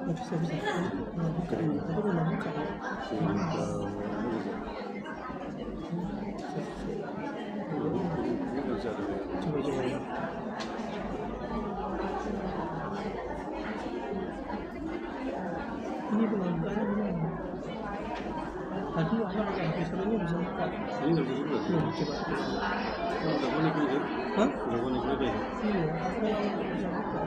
Bisa buka ini, tapi belum buka. Coba. Ini belum buka. Tadi apa pakai HP soalnya bisa buka. Ini nggak bisa buka. Coba. Udah connect ini kan? Hah? Udah connect juga ya? Iya, aku bisa buka.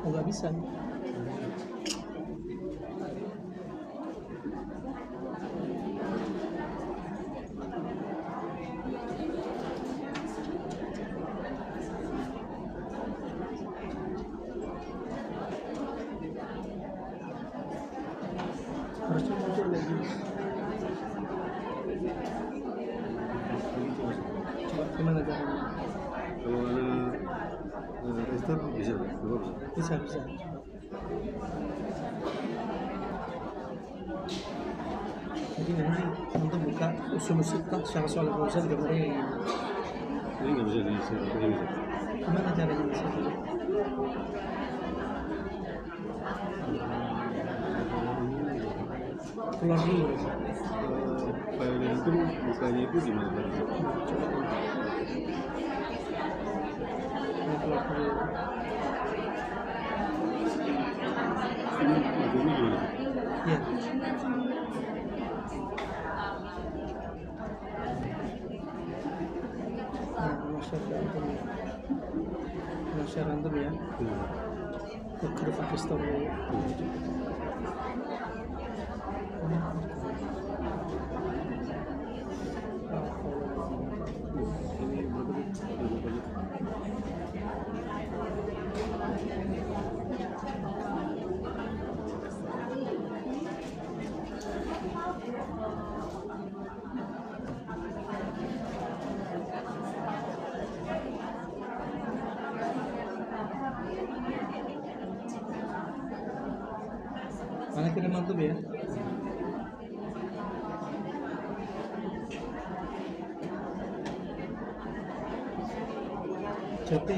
Oh, nggak bisa. Harusnya muncul lagi. Coba gimana caranya? Kalau ada restart bisa, Bisa. Jadi nanti buka usul-usul soal Fauzan gambarnya ini. ini nggak bisa di share, ini bisa. Gimana caranya bisa? Keluar dulu. File itu bukanya itu di mana? Coba dulu. Ini keluar dulu. Ini audionya gimana? Ya. Share random ya. Ke pakai story. Mana kira mantap ya? Jadi oke.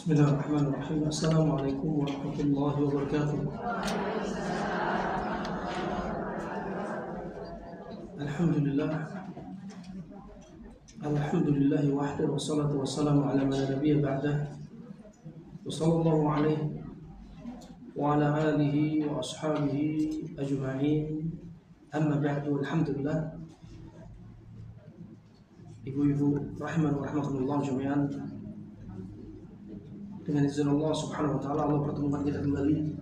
Bismillahirrahmanirrahim. Assalamualaikum warahmatullahi wabarakatuh. Alhamdulillah. Alhamdulillahi wahda wassalatu wassalamu ala man la nabiyya ba'dah. Wa sallallahu alaihi wa ala alihi wa ashabihi ajma'in. Amma ba'du. Alhamdulillah. Ibu-ibu rahiman wa rahmatullah jami'an. Dengan izin Allah subhanahu wa ta'ala, Allah pertemukan kita kembali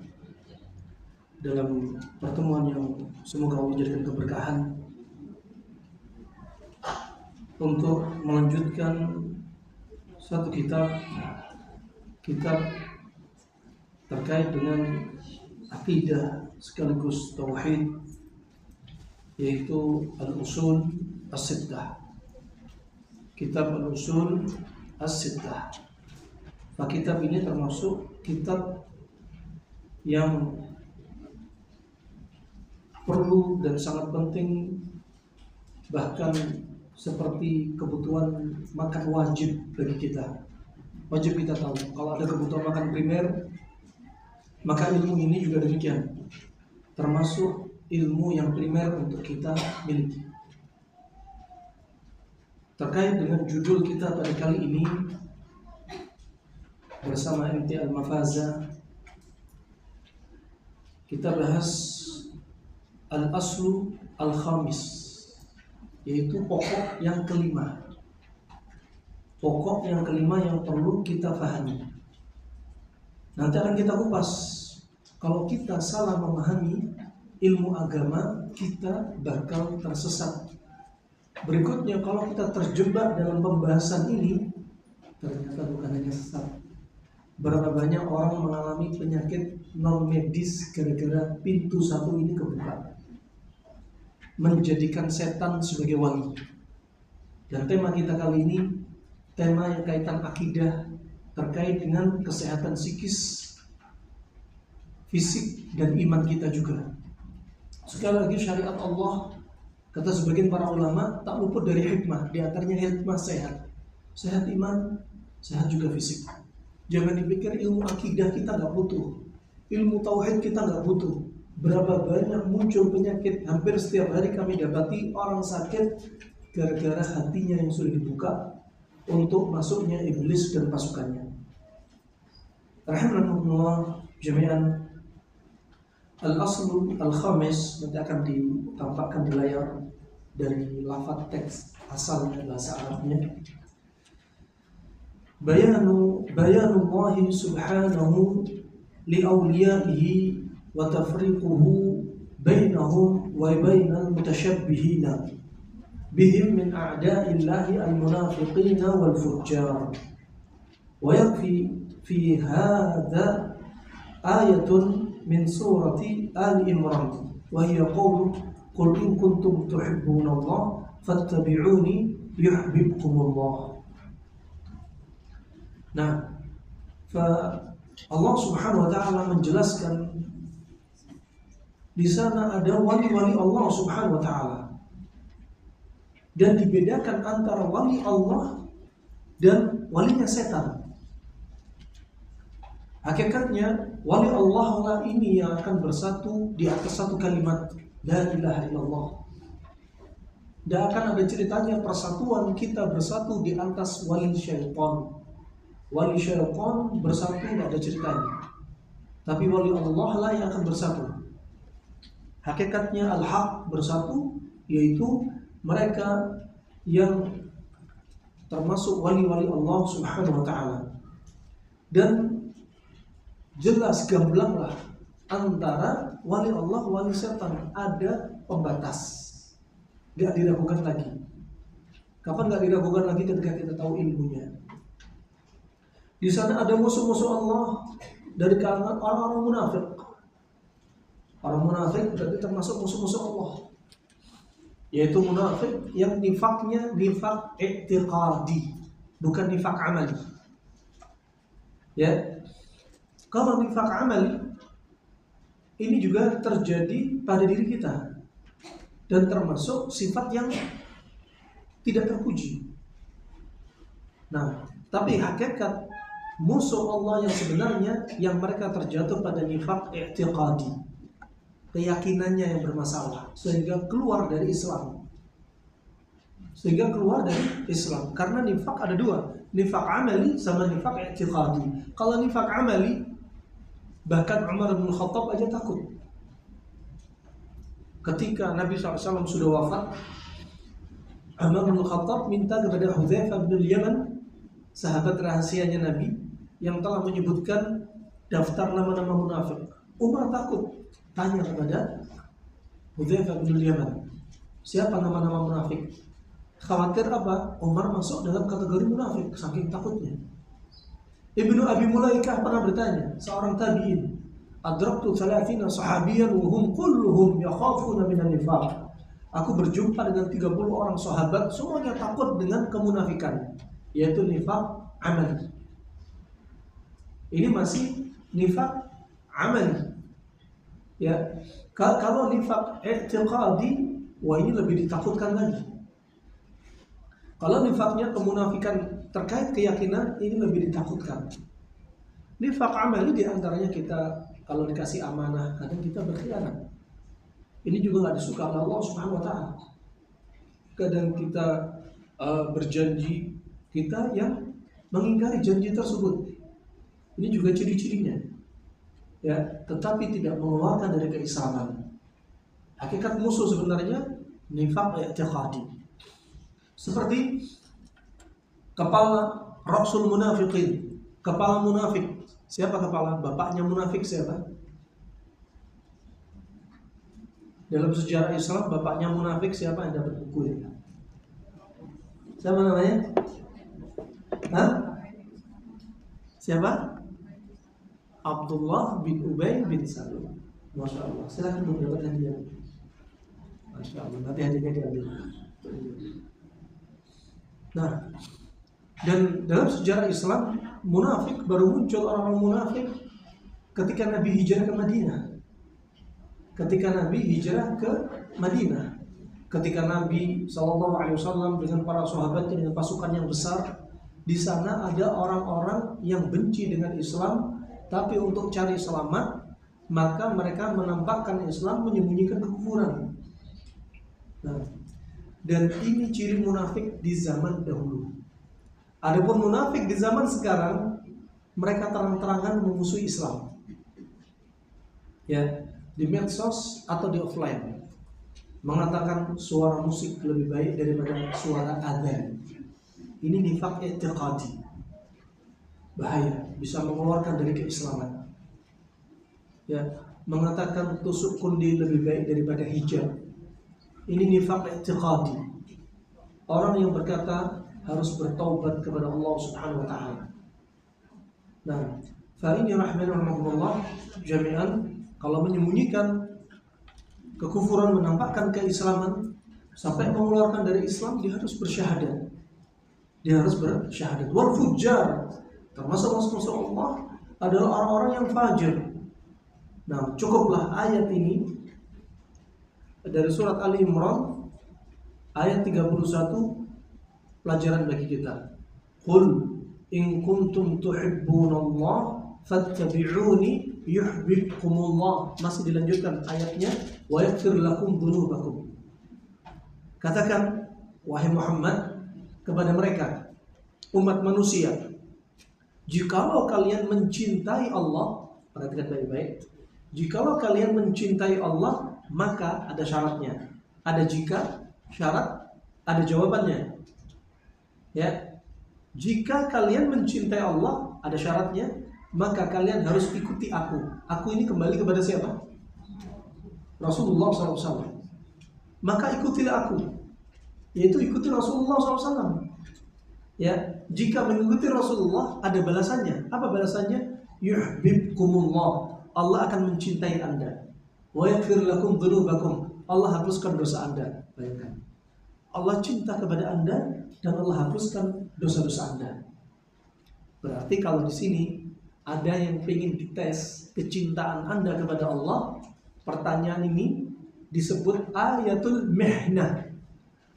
dalam pertemuan yang semoga Allah jadikan keberkahan untuk melanjutkan satu kitab terkait dengan akidah sekaligus tauhid, yaitu Al-Usul As-Sittah. Kitab Al-Usul As-Sittah. Nah, kitab ini termasuk kitab yang perlu dan sangat penting, bahkan seperti kebutuhan makan wajib bagi kita. Wajib kita tahu, kalau ada kebutuhan makan primer, maka ilmu ini juga demikian, termasuk ilmu yang primer untuk kita miliki. Terkait dengan judul kita pada kali ini bersama MT Al-Mafaza, kita bahas Al-Aslu Al-Khamis, yaitu pokok yang kelima. Pokok yang kelima yang perlu kita pahami. Nanti akan kita kupas. Kalau kita salah memahami ilmu agama, kita bakal tersesat. Berikutnya, kalau kita terjebak dalam pembahasan ini, ternyata bukan hanya sesat. Berapa banyak orang mengalami penyakit non medis gara-gara pintu satu ini kebuka, menjadikan setan sebagai wali. Dan tema kita kali ini tema yang kaitan akidah, terkait dengan kesehatan psikis, fisik, dan iman kita juga. Sekali lagi, syariat Allah, kata sebagian para ulama, tak luput dari hikmah. Di antaranya hikmah sehat. Sehat iman, sehat juga fisik. Jangan dipikir ilmu akidah kita gak butuh, ilmu tauhid kita gak butuh. Berapa banyak muncul penyakit, hampir setiap hari kami dapati orang sakit gara-gara hatinya yang sudah dibuka untuk masuknya iblis dan pasukannya. Rahimahullah jami'an. Al-Aslu Al-Khamis nanti akan ditampakkan di layar dari lafaz teks asalnya bahasa Arabnya. Bayanullahi subhanahu liawliyaihi wa tafriquhu bainahum wa bainal mutasyabbihina bihim min a'da'illahi al-munafiqina wal fujjar. Wa yakfi fi hadha ayatun min surati Ali Imran wa hiya qawlu qul in kuntum tuhibbunallaha fattabi'uni yuhibbukumullah. Nah, Allah Subhanahu wa ta'ala menjelaskan di sana ada wali-wali Allah Subhanahu wa ta'ala, dan dibedakan antara wali Allah dan walinya setan. Hakikatnya wali Allah lah ini yang akan bersatu di atas satu kalimat la ilaha illallah. Dan akan ada ceritanya persatuan kita bersatu di atas wali syaitan. Wali syaitan bersatu tidak ada ceritanya, tapi wali Allah lah yang akan bersatu. Hakikatnya al-haq bersatu, yaitu mereka yang termasuk wali-wali Allah Subhanahu wa ta'ala. Dan jelas gamblanglah antara wali Allah, wali setan, ada pembatas, gak diragukan lagi. Kapan gak diragukan lagi? Ketika kita tahu ilmunya. Di sana ada musuh-musuh Allah dari kalangan orang-orang munafik. Orang munafik berarti termasuk musuh-musuh Allah, yaitu munafik yang nifaknya nifak i'tiqadi, bukan nifak amali. Ya, kalau nifak amali ini juga terjadi pada diri kita dan termasuk sifat yang tidak terpuji. Nah, tapi hakikat musuh Allah yang sebenarnya yang mereka terjatuh pada nifaq i'tiqadi, keyakinannya yang bermasalah sehingga keluar dari Islam. Karena nifaq ada dua, nifaq amali sama nifaq i'tiqadi. Kalau nifaq amali, bahkan Umar bin Khattab aja takut. Ketika Nabi SAW sudah wafat, Umar bin Khattab minta kepada Hudzaifah bin Yaman, sahabat rahasianya Nabi, yang telah menyebutkan daftar nama-nama munafik. Umar takut, tanya kepada Hudzaifah bin Yaman, siapa nama-nama munafik? Khawatir apa? Umar masuk dalam kategori munafik, saking takutnya. Ibnu Abi Mulaikah pernah bertanya, seorang tabi'in, adraktu 30 sahabiyan wa hum kulluhum yakhafuna minan nifaq. Aku berjumpa dengan 30 orang sahabat, semuanya takut dengan kemunafikan, yaitu nifaq amali. Ini masih nifaq amali. Ya, kalau nifaq i'tiqadi, wah ini lebih ditakutkan lagi. Kalau nifaknya kemunafikan terkait keyakinan, ini lebih ditakutkan. Nifak amali diantaranya kita kalau dikasih amanah, kadang kita berkhianat. Ini juga nggak disuka oleh Allah Subhanahu Wa Taala. Kadang kita berjanji, kita yang mengingkari janji tersebut. Ini juga ciri-cirinya. Ya, tetapi tidak mengeluarkan dari keislaman. Hakikat musuh sebenarnya nifak i'tiqadi. Seperti kepala Rasul Munafiqin, kepala munafik. Siapa kepala? Bapaknya munafik siapa? Dalam sejarah Islam, bapaknya munafik siapa yang dapat buku ini? Siapa namanya? Hah? Siapa? Abdullah bin Ubay bin Salul. Masya Allah. Silakan mendapat hadiah. Masya Allah. Nanti hadiahnya diambil. Nah, dan dalam sejarah Islam, munafik baru muncul, orang-orang munafik ketika Nabi hijrah ke Madinah. Ketika Nabi SAW dengan para sahabatnya, dengan pasukan yang besar, di sana ada orang-orang yang benci dengan Islam, tapi untuk cari selamat, maka mereka menampakkan Islam, menyembunyikan kekufuran. Nah, dan ini ciri munafik di zaman dahulu. Adapun munafik di zaman sekarang, mereka terang-terangan memusuhi Islam. Ya, di medsos atau di offline, mengatakan suara musik lebih baik daripada suara adzan. Ini nifaq i'tiqadi. Bahaya, bisa mengeluarkan dari keislaman. Ya, mengatakan tusuk kundi lebih baik daripada hijab. Ini nifaq i'tiqadi. Orang yang berkata harus bertaubat kepada Allah Subhanahu wa taala. Nah, fa ini rahimahullah jami'an, kalau menyembunyikan kekufuran, menampakkan keislaman sampai mengeluarkan dari Islam, dia harus bersyahadat. Wal fujjar, termasuk musuh Allah adalah orang-orang yang fajir. Nah, cukuplah ayat ini dari surat Ali Imran ayat 31 pelajaran bagi kita. Qul in kuntum tuhibbunallah fattabi'uni yuhibbukumullah. Masih dilanjutkan ayatnya, wa yaghfir lakum dzunubakum. Katakan wahai Muhammad kepada mereka, umat manusia, jikalau kalian mencintai Allah, perhatikan baik-baik, jikalau kalian mencintai Allah, maka ada syaratnya. Ada jika, syarat, ada jawabannya. Ya, jika kalian mencintai Allah, ada syaratnya, maka kalian harus ikuti aku. Aku ini kembali kepada siapa? Rasulullah SAW. Maka ikutilah aku, yaitu ikuti Rasulullah SAW. Ya, jika mengikuti Rasulullah ada balasannya. Apa balasannya? Yuhibbukumullah. Allah akan mencintai Anda. Wa yaghfir lakum dzunubakum. Allah hapuskan dosa Anda. Bayangkan, Allah cinta kepada Anda dan Allah hapuskan dosa-dosa Anda. Berarti kalau di sini ada yang ingin dites kecintaan Anda kepada Allah, pertanyaan ini disebut ayatul mihnah,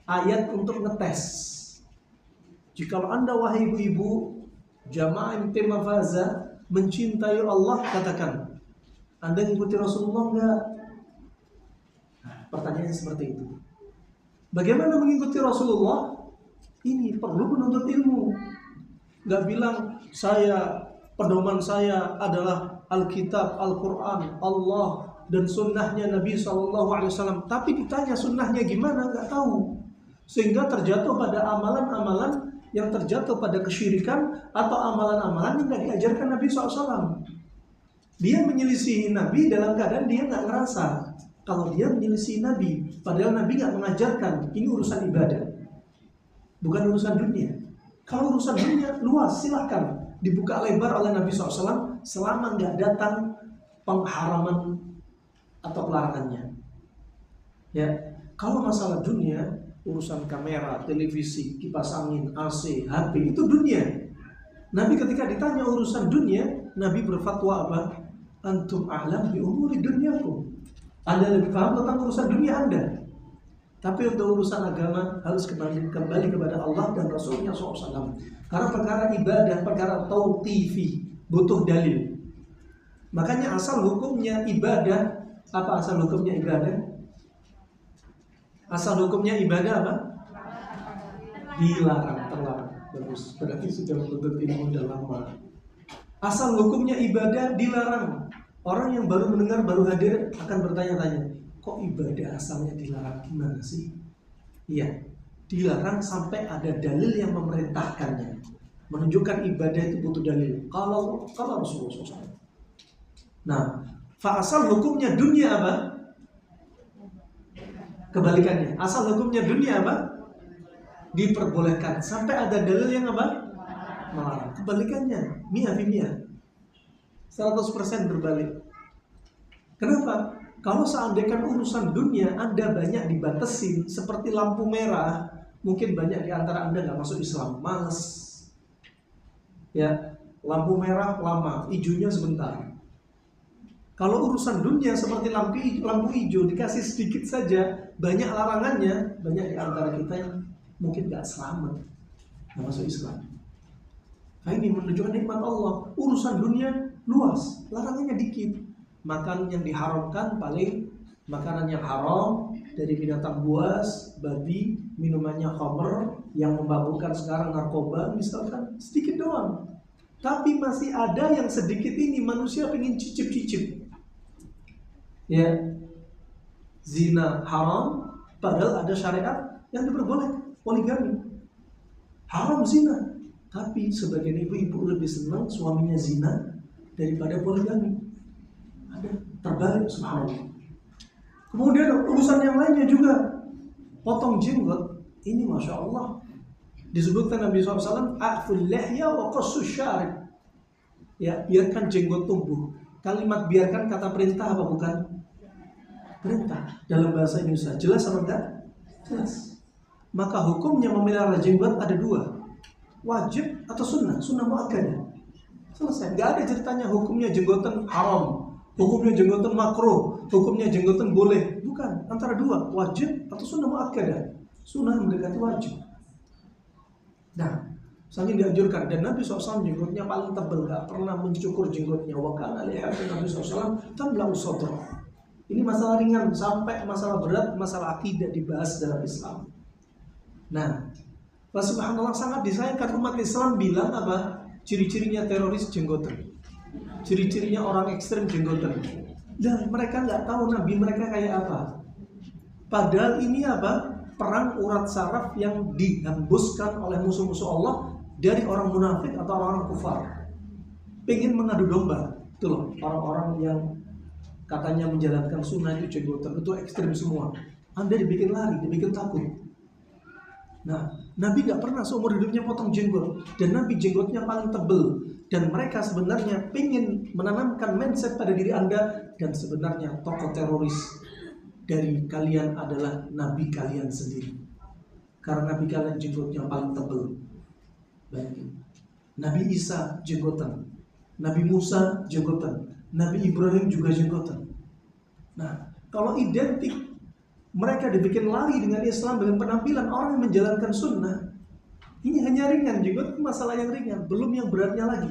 ayat untuk ngetes. Jikalau Anda wahai ibu-ibu Jamaah inti mafaza, mencintai Allah, katakan, Anda mengikuti Rasulullah enggak? Nah, pertanyaannya seperti itu. Bagaimana mengikuti Rasulullah? Ini perlu menuntut ilmu. Enggak bilang pedoman saya adalah Alkitab, Al-Quran, Allah dan sunnahnya Nabi SAW. Tapi ditanya sunnahnya gimana, enggak tahu. Sehingga terjatuh pada amalan-amalan yang terjatuh pada kesyirikan atau amalan-amalan yang tidak diajarkan Nabi SAW. Dia menyelisihi Nabi dalam keadaan dia nggak ngerasa kalau dia menyelisihi Nabi, padahal Nabi nggak mengajarkan. Ini urusan ibadah, bukan urusan dunia. Kalau urusan dunia luas, silahkan dibuka lebar oleh Nabi SAW selama nggak datang pengharaman atau pelarangannya. Ya, kalau masalah dunia, urusan kamera, televisi, kipas angin, AC, HP, itu dunia. Nabi ketika ditanya urusan dunia, Nabi berfatwa apa? Antum a'lam bi umuri dunyakum. Anda lebih paham tentang urusan dunia Anda. Tapi untuk urusan agama harus kembali kepada Allah dan Rasulnya SAW. Karena perkara ibadah, perkara tauqifi, butuh dalil. Makanya asal hukumnya ibadah, apa asal hukumnya ibadah? Asal hukumnya ibadah apa? Dilarang, terlarang. Bagus, berarti sudah menuntut ilmu udah lama. Asal hukumnya ibadah dilarang. Orang yang baru mendengar, baru hadir akan bertanya-tanya, kok ibadah asalnya dilarang, gimana sih? Iya, dilarang sampai ada dalil yang memerintahkannya, menunjukkan ibadah itu butuh dalil. Kalau Rasulullah SAW. Nah, asal hukumnya dunia apa? Kebalikannya, asal hukumnya dunia apa? Diperbolehkan sampai ada dalil yang apa? Melarang. Kebalikannya, mia 100% berbalik. Kenapa? Kalau seandainya urusan dunia Anda banyak dibatasi seperti lampu merah, mungkin banyak di antara Anda nggak masuk Islam, males. Ya, lampu merah lama, hijaunya sebentar. Kalau urusan dunia seperti lampu hijau dikasih sedikit saja, banyak larangannya, banyak di antara kita yang mungkin gak selamat, gak masuk Islam. Nah, ini menunjukkan nikmat Allah. Urusan dunia luas, larangannya dikit. Makan yang diharamkan paling makanan yang haram dari binatang buas, babi, minumannya khamr, yang memabukkan sekarang narkoba, misalkan sedikit doang. Tapi masih ada yang sedikit ini manusia pengen cicip-cicip. Ya, zina haram, padahal ada syariat yang diperbolehkan, poligami. Haram zina, tapi sebagian ibu-ibu lebih senang suaminya zina daripada poligami. Ada terbalik, subhanallah. Kemudian urusan yang lainnya juga, potong jenggot, ini masya Allah. Disebutkan Nabi SAW, a'ful lihya wa qassus syarib. Ya, biarkan jenggot tumbuh. Kalimat biarkan kata perintah apa bukan? Perintah. Dalam bahasa Indonesia jelas atau enggak? Jelas. Maka hukumnya memelihara jenggot ada dua, wajib atau sunnah. Sunnah muakkadah. Selesai. Enggak ada ceritanya hukumnya jenggotan haram, hukumnya jenggotan makruh, hukumnya jenggotan boleh. Bukan. Antara dua, wajib atau sunnah muakkadah. Sunnah mendekati wajib. Nah, saking dianjurkan, dan Nabi SAW jenggotnya paling tebal, gak pernah mencukur jenggotnya. Wa kana lihatin Nabi SAW tamlau sadra. Ini masalah ringan, sampai masalah berat, masalah akidah dibahas dalam Islam. Nah, subhanallah, sangat disayangkan umat Islam bilang apa? Ciri-cirinya teroris jenggotan, ciri-cirinya orang ekstrem jenggotan. Dan mereka nggak tahu Nabi mereka kayak apa. Padahal ini apa? Perang urat saraf yang dihembuskan oleh musuh-musuh Allah dari orang munafik atau orang kufar. Pengen mengadu domba. Itu loh, orang-orang yang katanya menjalankan sunnah itu jenggotan, itu ekstrim semua. Anda dibikin lari, dibikin takut. Nah, Nabi gak pernah seumur hidupnya potong jenggot. Dan Nabi jenggotnya paling tebal. Dan mereka sebenarnya pengen menanamkan mindset pada diri Anda. Dan sebenarnya tokoh teroris dari kalian adalah Nabi kalian sendiri. Karena Nabi kalian jenggotnya paling tebal. Bayangin, Nabi Isa jenggotan, Nabi Musa jenggotan, Nabi Ibrahim juga jenggotan. Nah, kalau identik, mereka dibikin lari dengan Islam, dengan penampilan orang yang menjalankan sunnah, Ini hanya ringan juga, masalah yang ringan, belum yang beratnya lagi.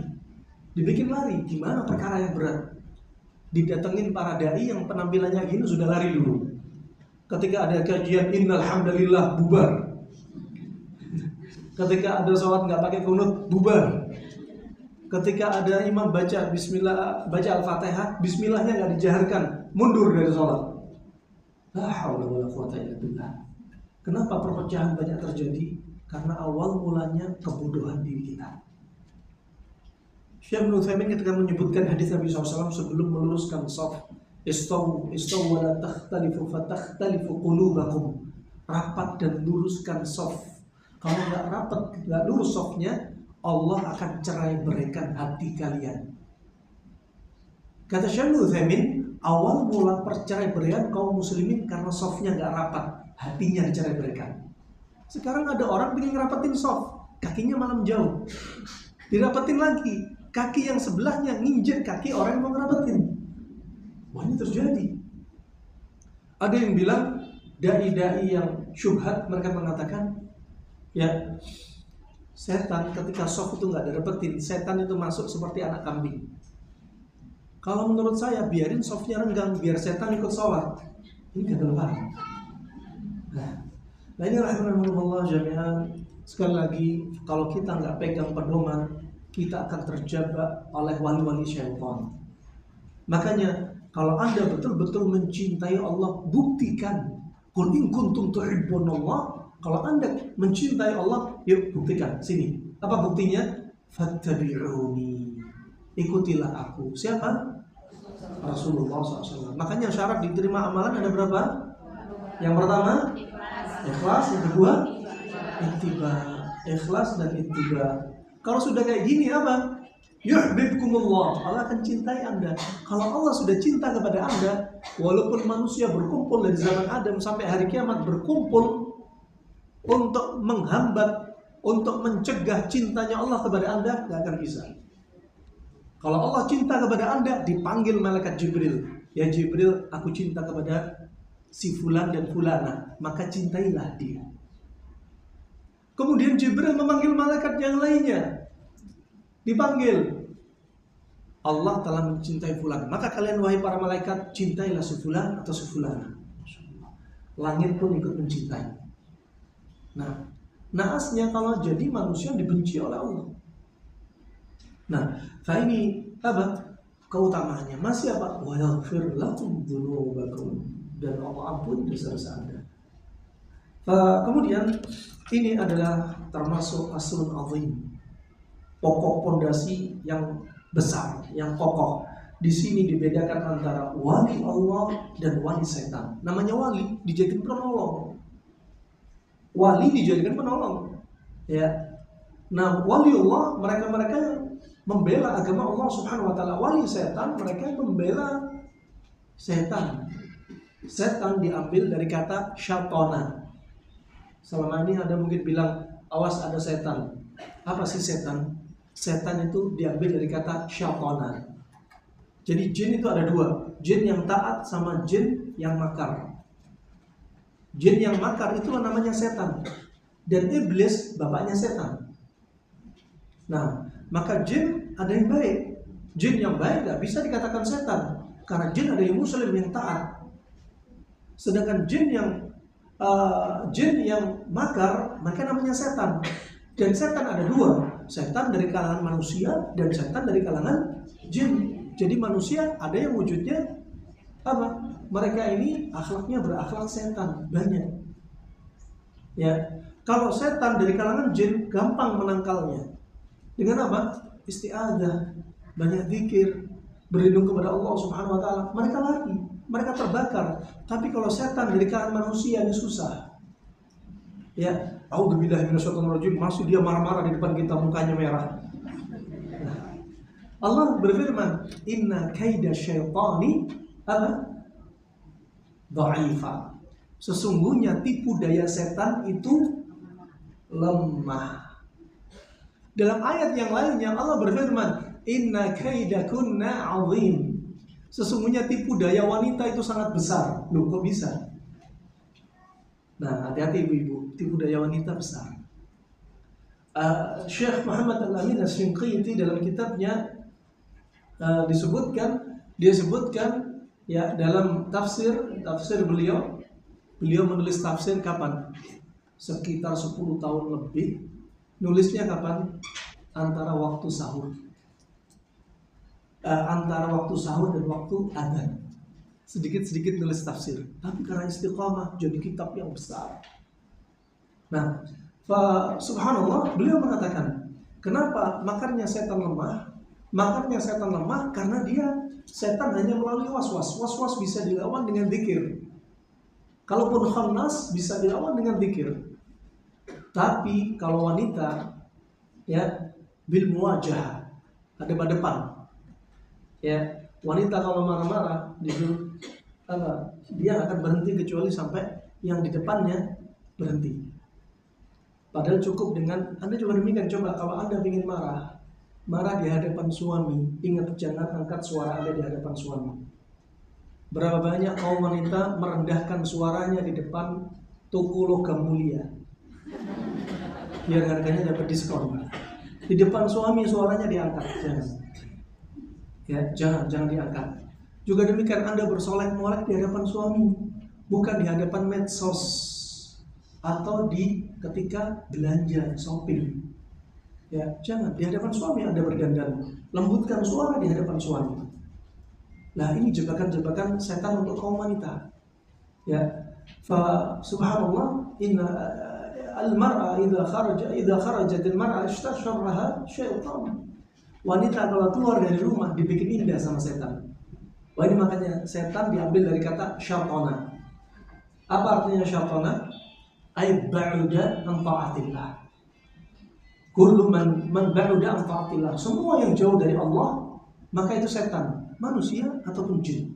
Dibikin lari, gimana perkara yang berat? Didatengin para dai yang penampilannya gini sudah lari dulu. Ketika ada kajian innal hamdalillah bubar. Ketika ada sholat nggak pakai kunut bubar. Ketika ada imam baca bismillah, baca al-fatihah, bismillahnya nggak dijaharkan, mundur dari sholat. La haula wala quwata illa billah. Kenapa perpecahan banyak terjadi? Karena awal mulanya kebodohan diri kita. Syekh Ibnu Utsaimin ketika menyebutkan hadis Nabi SAW sebelum meluruskan shaf, istawu wa la takhtalifu fatakhtalifu qulubakum. Rapat dan luruskan shaf. Kalau nggak rapat, nggak lurus shafnya, Allah akan cerai beraikan hati kalian. Kata Syekh Ibnu Utsaimin, awal mula percerai beraikan kaum muslimin karena shafnya nggak rapat, hatinya dicerai beraikan. Sekarang ada orang ingin rapetin shaf, kakinya malah menjauh. Dirapetin lagi, kaki yang sebelahnya nginjek kaki orang yang mau ngerapetin. Wah, ini terjadi. Ada yang bilang dai-dai yang syubhat, mereka mengatakan ya setan ketika shaf itu nggak dirapetin, setan itu masuk seperti anak kambing. Kalau menurut saya biarin shafnya renggang, biar setan ikut sholat. Ini gagal paham. Nah ini rahimahullah jami'an. Sekali lagi, kalau kita nggak pegang pedoman, kita akan terjebak oleh wali-wali syaitan. Makanya kalau Anda betul-betul mencintai Allah, buktikan. Qul in kuntum tuhibbunallah. Kalau Anda mencintai Allah, yuk buktikan. Sini. Apa buktinya? Fattabi'uni. Ikutilah aku. Siapa? Rasulullah SAW. Makanya syarat diterima amalan ada berapa? Yang pertama, ikhlas. Yang kedua, ittiba. Ikhlas dan ittiba. Kalau sudah kayak gini apa? Yuhibbukumullah. Allah akan cintai Anda. Kalau Allah sudah cinta kepada Anda, walaupun manusia berkumpul dari zaman Adam sampai hari kiamat berkumpul untuk menghambat, untuk mencegah cintanya Allah kepada Anda, gak akan bisa. Kalau Allah cinta kepada Anda, dipanggil malaikat Jibril. Ya Jibril, aku cinta kepada si fulan dan fulana, maka cintailah dia. Kemudian Jibril memanggil malaikat yang lainnya. Dipanggil, Allah telah mencintai fulan, maka kalian wahai para malaikat, cintailah si fulan atau si fulana. Langit pun ikut mencintai. Nah, naasnya kalau jadi manusia dibenci oleh Allah. Nah, ini apa? Keutamaannya masih apa? Wa yaghfir lakum dzunubakum, dan Allah ampuni dosa-dosa Anda. Kemudian ini adalah termasuk aslun azim, pokok pondasi yang besar, yang kokoh. Di sini dibedakan antara wali Allah dan wali setan. Namanya wali dijadikan penolong. Wali dijadikan penolong. Ya. Nah, wali Allah mereka yang membela agama Allah Subhanahu wa taala. Wali setan mereka yang membela setan. Setan diambil dari kata syatona. Selama ini ada mungkin bilang awas ada setan. Apa sih setan? Setan itu diambil dari kata syatona. Jadi jin itu ada dua, jin yang taat sama jin yang makar. Jin yang makar itulah namanya setan. Dan iblis bapaknya setan. Nah, maka jin ada yang baik. Jin yang baik gak bisa dikatakan setan, karena jin ada yang muslim yang taat. Sedangkan jin yang makar, maka namanya setan. Dan setan ada dua, setan dari kalangan manusia dan setan dari kalangan jin. Jadi manusia ada yang wujudnya apa? Mereka ini akhlaknya berakhlak setan, banyak. Ya, kalau setan dari kalangan jin gampang menangkalnya. Dengan apa? Isti'adzah, banyak zikir, berlindung kepada Allah Subhanahu wa taala. Mereka lari, mereka terbakar. Tapi kalau setan dari kalangan manusia ini susah. Ya, a'udzubillahi minasyaitonirrajim, masih dia marah-marah di depan kita, mukanya merah. Allah berfirman, inna kaida syaitani apa? Dha'ifa. Sesungguhnya tipu daya setan itu lemah. Dalam ayat yang lainnya Allah berfirman, inna kaidakunna 'azim. Sesungguhnya tipu daya wanita itu sangat besar. Loh, kok bisa? Nah, hati-hati ibu-ibu, tipu daya wanita besar. Syekh Muhammad Al-Amin Asy-Shinqiti dalam kitabnya dia sebutkan ya dalam tafsir beliau menulis tafsir kapan? Sekitar 10 tahun lebih. Nulisnya kapan? Antara waktu sahur dan waktu adzan. Sedikit-sedikit nulis tafsir, tapi karena istiqamah jadi kitab yang besar. Nah, subhanallah, beliau mengatakan, kenapa makarnya setan lemah? Makarnya setan lemah karena setan hanya melalui waswas. Waswas bisa dilawan dengan zikir. Kalaupun khannas bisa dilawan dengan zikir. Tapi kalau wanita, ya, bil muwajah, hadap-hadapan. Ya, wanita kalau marah-marah dia akan berhenti kecuali sampai yang di depannya berhenti. Padahal cukup dengan Anda juga demikian. Coba kalau Anda ingin marah di hadapan suami, ingat jangan angkat suara Anda di hadapan suami. Berapa banyak kaum wanita merendahkan suaranya di depan toko logam mulia biar harganya dapat diskon. Di depan suami suaranya diangkat, jangan diangkat. Juga demikian Anda bersolek-molek di hadapan suami, bukan di hadapan medsos atau ketika belanja shopping. Ya, jangan di hadapan suami Anda berdandan. Lembutkan suara di hadapan suami. Nah, ini jebakan-jebakan setan untuk kaum wanita. Ya, subhanallah, inna al-mar'a idza kharajat al-mar'a istasharaha syaitan. Wanita kalau keluar dari rumah dibikin indah sama setan. Wah, ini makanya setan diambil dari kata syaitana. Apa artinya syaitana? Ay ba'uda an ta'atillah. Kullu man ba'uda an ta'atillah. Semua yang jauh dari Allah, maka itu setan, manusia ataupun jin.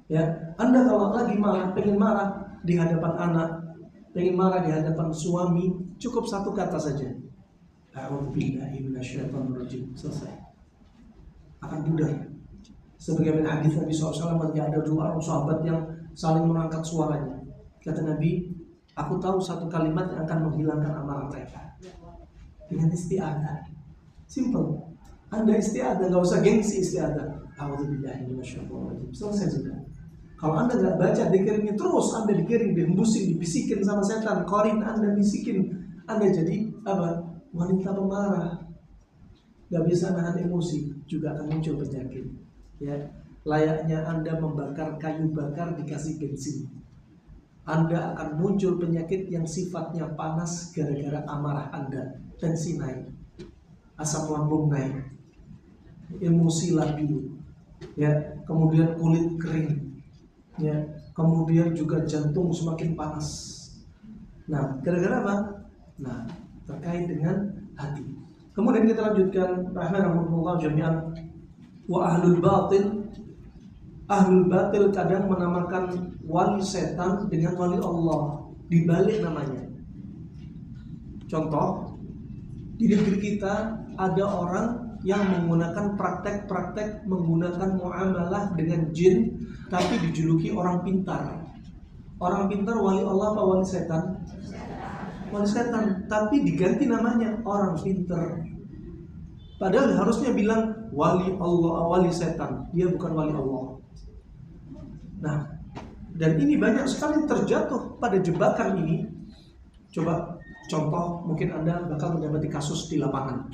Ya, Anda kalau lagi marah, pengen marah di hadapan anak, pengen marah di hadapan suami, cukup satu kata saja. A'udzubillahi minasyaitonir rajim. Selesai. Akan pudar. Sebagaimana hadis Nabi SAW, ketika ada dua orang sahabat yang saling mengangkat suaranya. Kata Nabi, aku tahu satu kalimat yang akan menghilangkan amarah mereka. Dengan isti'adzah. Simple. Anda isti'adzah, gak usah gengsi isti'adzah. A'udzubillahi minasyaitonir rajim. Selesai sudah. Kalau Anda gak baca dikirimnya terus, Anda dikirim, dihembusin, dibisikin sama setan, korin Anda bisikin, Anda jadi apa? Wanita pemarah. Gak bisa nahan emosi, juga akan muncul penyakit. Ya, layaknya Anda membakar kayu bakar dikasih bensin. Anda akan muncul penyakit yang sifatnya panas gara-gara amarah Anda. Tensi naik, asam lambung naik, emosi labil, ya, kemudian kulit kering, ya, kemudian juga jantung semakin panas. Nah, gara-gara apa? Nah, terkait dengan hati. Kemudian kita lanjutkan, rahimahumullah jami'an. Wa ahlul batil kadang menamakan wali setan dengan wali Allah, dibalik namanya. Contoh, di negeri kita ada orang yang menggunakan praktek menggunakan muamalah dengan jin, tapi dijuluki orang pintar. Orang pintar wali Allah apa wali setan? Wali setan, tapi diganti namanya orang pintar. Padahal harusnya bilang wali Allah, wali setan. Dia bukan wali Allah. Nah, dan ini banyak sekali terjatuh pada jebakan ini. Coba contoh, mungkin Anda bakal mendapati kasus di lapangan.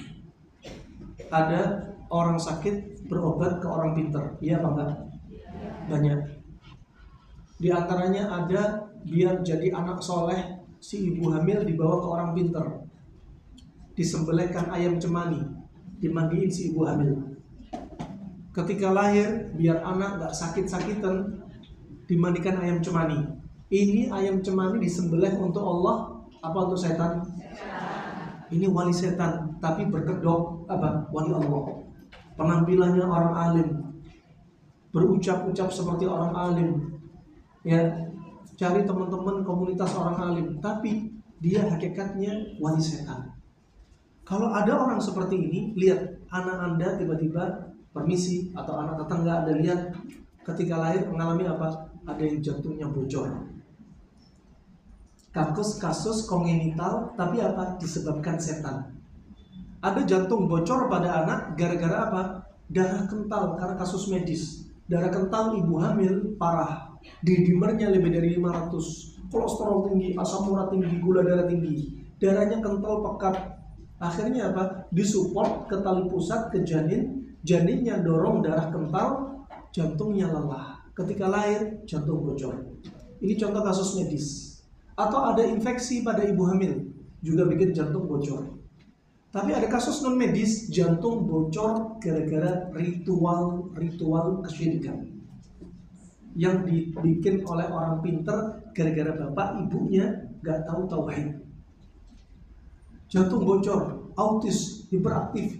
Ada orang sakit berobat ke orang pintar. Iya apa enggak? Banyak. Di antaranya ada biar jadi anak soleh, si ibu hamil dibawa ke orang pintar. Disembelihkan ayam cemani, dimandiin si ibu hamil. Ketika lahir, biar anak gak sakit-sakitan, dimandikan ayam cemani. Ini ayam cemani disembelih untuk Allah apa untuk setan? Ini wali setan, tapi berkedok apa? Wali Allah. Penampilannya orang alim, berucap-ucap seperti orang alim. Ya, cari teman-teman komunitas orang alim, tapi dia hakikatnya wali setan. Kalau ada orang seperti ini, lihat anak Anda tiba-tiba permisi, atau anak tetangga Anda lihat ketika lahir mengalami apa? Ada yang jantungnya bocor. kasus kongenital, tapi apa? Disebabkan setan. Ada jantung bocor pada anak gara-gara apa? Darah kental, karena kasus medis. Darah kental ibu hamil parah, D-dimernya lebih dari 500, kolesterol tinggi, asam urat tinggi, gula darah tinggi, darahnya kental pekat. Akhirnya apa? Disupport ke tali pusat, ke janin, janinnya dorong darah kental, jantungnya lelah. Ketika lahir, jantung bocor. Ini contoh kasus medis. Atau ada infeksi pada ibu hamil, juga bikin jantung bocor. Tapi ada kasus non medis, jantung bocor gara-gara ritual kesyirikan yang dibikin oleh orang pinter gara-gara bapak ibunya gak tahu tauhid. Jantung bocor, autis, hiperaktif,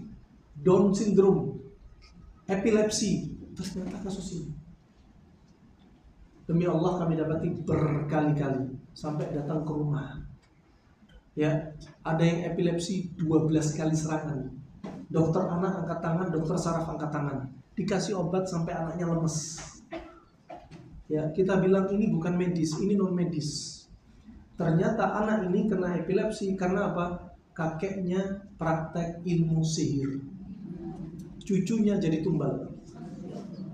Down syndrome, epilepsi, terus ternyata kasus ini. Demi Allah kami dapati berkali-kali sampai datang ke rumah. Ya, ada yang epilepsi 12 kali serangan. Dokter anak angkat tangan, dokter saraf angkat tangan. Dikasih obat sampai anaknya lemes. Ya, kita bilang ini bukan medis, ini non medis. Ternyata anak ini kena epilepsi karena apa? Kakeknya praktek ilmu sihir. Cucunya jadi tumbal.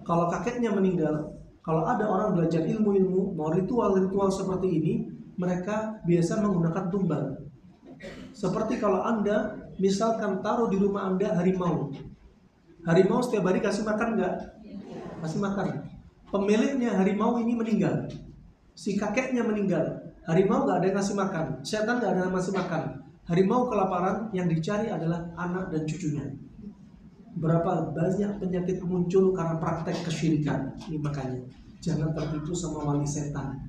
Kalau kakeknya meninggal, kalau ada orang belajar ilmu-ilmu, mau ritual-ritual seperti ini, mereka biasa menggunakan tumbal. Seperti kalau Anda misalkan taruh di rumah Anda harimau. Harimau setiap hari kasih makan nggak? Kasih makan. Pemiliknya harimau ini meninggal. Si kakeknya meninggal. Harimau nggak ada yang ngasih makan. Setan nggak ada yang ngasih makan. Harimau kelaparan, yang dicari adalah anak dan cucunya. Berapa banyak penyakit muncul karena praktek kesyirikan. Ini makanya jangan tertipu sama wali setan.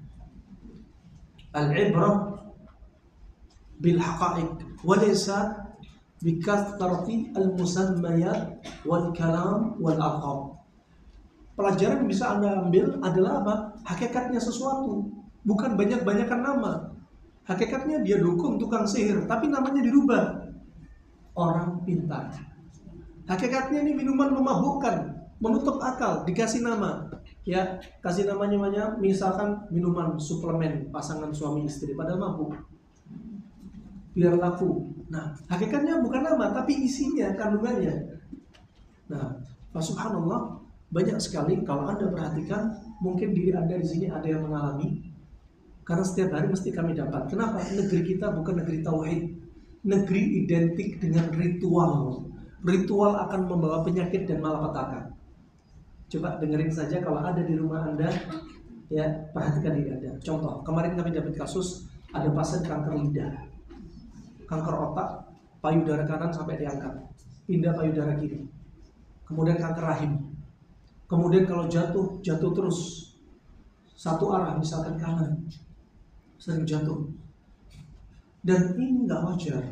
Al-ibrah bil haqa'iq wa laysa bi kathrati al-musammayat wal kalam wal alqab. Pelajaran yang bisa Anda ambil adalah apa? Hakikatnya sesuatu, bukan banyak-banyakan nama. Hakikatnya dia dukun, tukang sihir, tapi namanya dirubah. Orang pintar. Hakikatnya ini minuman memabukkan, menutup akal, dikasih nama. Ya, kasih namanya misalkan minuman suplemen pasangan suami istri, padahal mabuk. Biar laku. Nah, hakikatnya bukan nama, tapi isinya, kandungannya. Nah, subhanallah, banyak sekali kalau Anda perhatikan, mungkin diri Anda di sini ada yang mengalami. Karena setiap hari mesti kami dapat. Kenapa? Negeri kita bukan negeri tauhid. Negeri identik dengan ritual. Ritual akan membawa penyakit dan malapetaka. Coba dengerin saja kalau ada di rumah Anda, ya perhatikan diri Anda. Contoh, kemarin kami dapat kasus ada pasien kanker lidah, kanker otak, payudara kanan sampai diangkat, pindah payudara kiri, kemudian kanker rahim, kemudian kalau jatuh terus satu arah, misalkan kanan, sering jatuh, dan ini nggak wajar.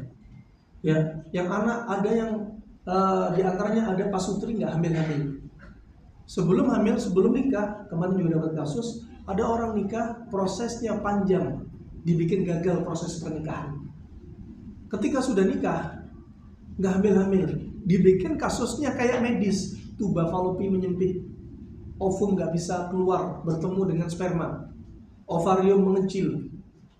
Ya, yang anak ada yang di antaranya ada pasutri nggak hamil. Sebelum hamil, sebelum nikah, kemarin juga dapat kasus, ada orang nikah prosesnya panjang, dibikin gagal proses pernikahan. Ketika sudah nikah, nggak hamil, dibikin kasusnya kayak medis, tuba falopi menyempit, ovum nggak bisa keluar bertemu dengan sperma, ovarium mengecil.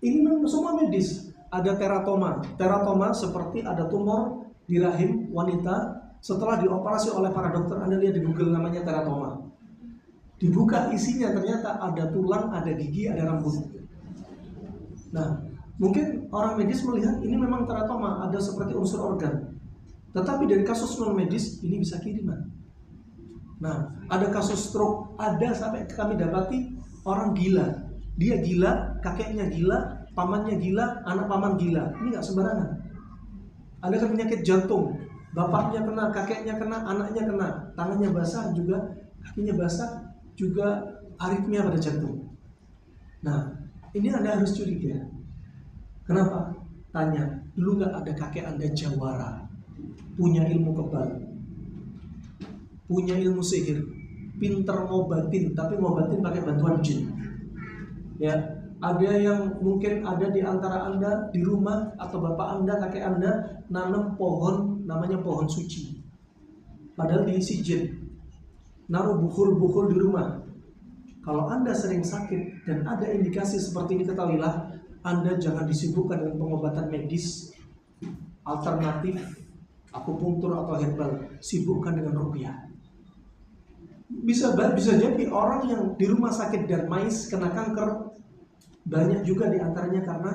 Ini memang semua medis. Ada teratoma seperti ada tumor di rahim wanita setelah dioperasi oleh para dokter. Anda lihat di Google namanya teratoma. Dibuka isinya ternyata ada tulang, ada gigi, ada rambut. Nah, mungkin orang medis melihat ini memang teratoma, ada seperti unsur organ. Tetapi dari kasus non medis ini bisa kiriman. Nah, ada kasus stroke, ada sampai kami dapati orang gila. Dia gila, kakeknya gila, pamannya gila, anak paman gila. Ini nggak sembarangan. Ada kan penyakit jantung, bapaknya kena, kakeknya kena, anaknya kena, tangannya basah juga, kakinya basah juga, aritmia pada jantung. Nah, ini Anda harus curiga. Kenapa? Tanya, dulu nggak ada kakek Anda jawara, punya ilmu kebal, punya ilmu sihir, pinter ngobatin, tapi ngobatin pakai bantuan jin. Ya, ada yang mungkin ada di antara Anda di rumah atau bapak Anda, kakek Anda nanam pohon namanya pohon suci. Padahal diisi jin. Naruh bukhul-bukhul di rumah. Kalau Anda sering sakit dan ada indikasi seperti ini, ketahuilah Anda jangan disibukkan dengan pengobatan medis alternatif, akupunktur atau herbal. Sibukkan dengan ruqyah. Bisa jadi orang yang di rumah sakit Darmais kena kanker, banyak juga diantaranya karena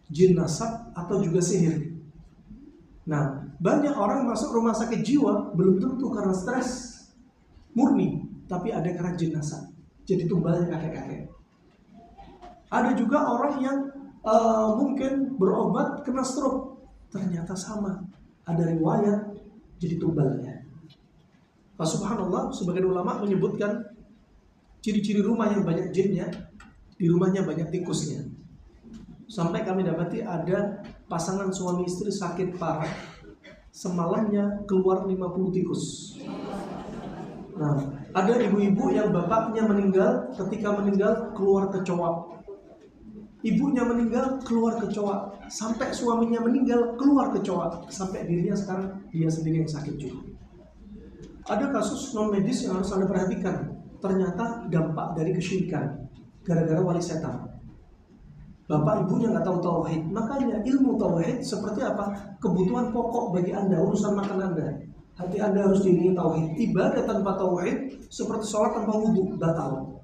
jin nasab atau juga sihir. Nah, banyak orang masuk rumah sakit jiwa belum tentu karena stres murni, tapi ada karena jin nasab. Jadi tumbalnya kakek-kakek. Ada juga orang yang mungkin berobat kena stroke, ternyata sama, ada riwayat jadi tumbalnya. Subhanallah, sebagian ulama menyebutkan ciri-ciri rumah yang banyak jinnya, di rumahnya banyak tikusnya. Sampai kami dapati ada pasangan suami istri sakit parah, semalamnya keluar 50 tikus. Nah, ada ibu-ibu yang bapaknya meninggal, ketika meninggal keluar kecoa. Ibunya meninggal keluar kecoa, sampai suaminya meninggal keluar kecoa, sampai dirinya sekarang dia sendiri yang sakit juga. Ada kasus non medis yang harus Anda perhatikan. Ternyata dampak dari kesyirikan gara-gara wali setan. Bapak ibunya nggak tahu tauhid, makanya ilmu tauhid seperti apa? Kebutuhan pokok bagi Anda, urusan makan Anda. Hati Anda harus diiringi tauhid. Ibadah tanpa tauhid seperti sholat tanpa wudhu, batal.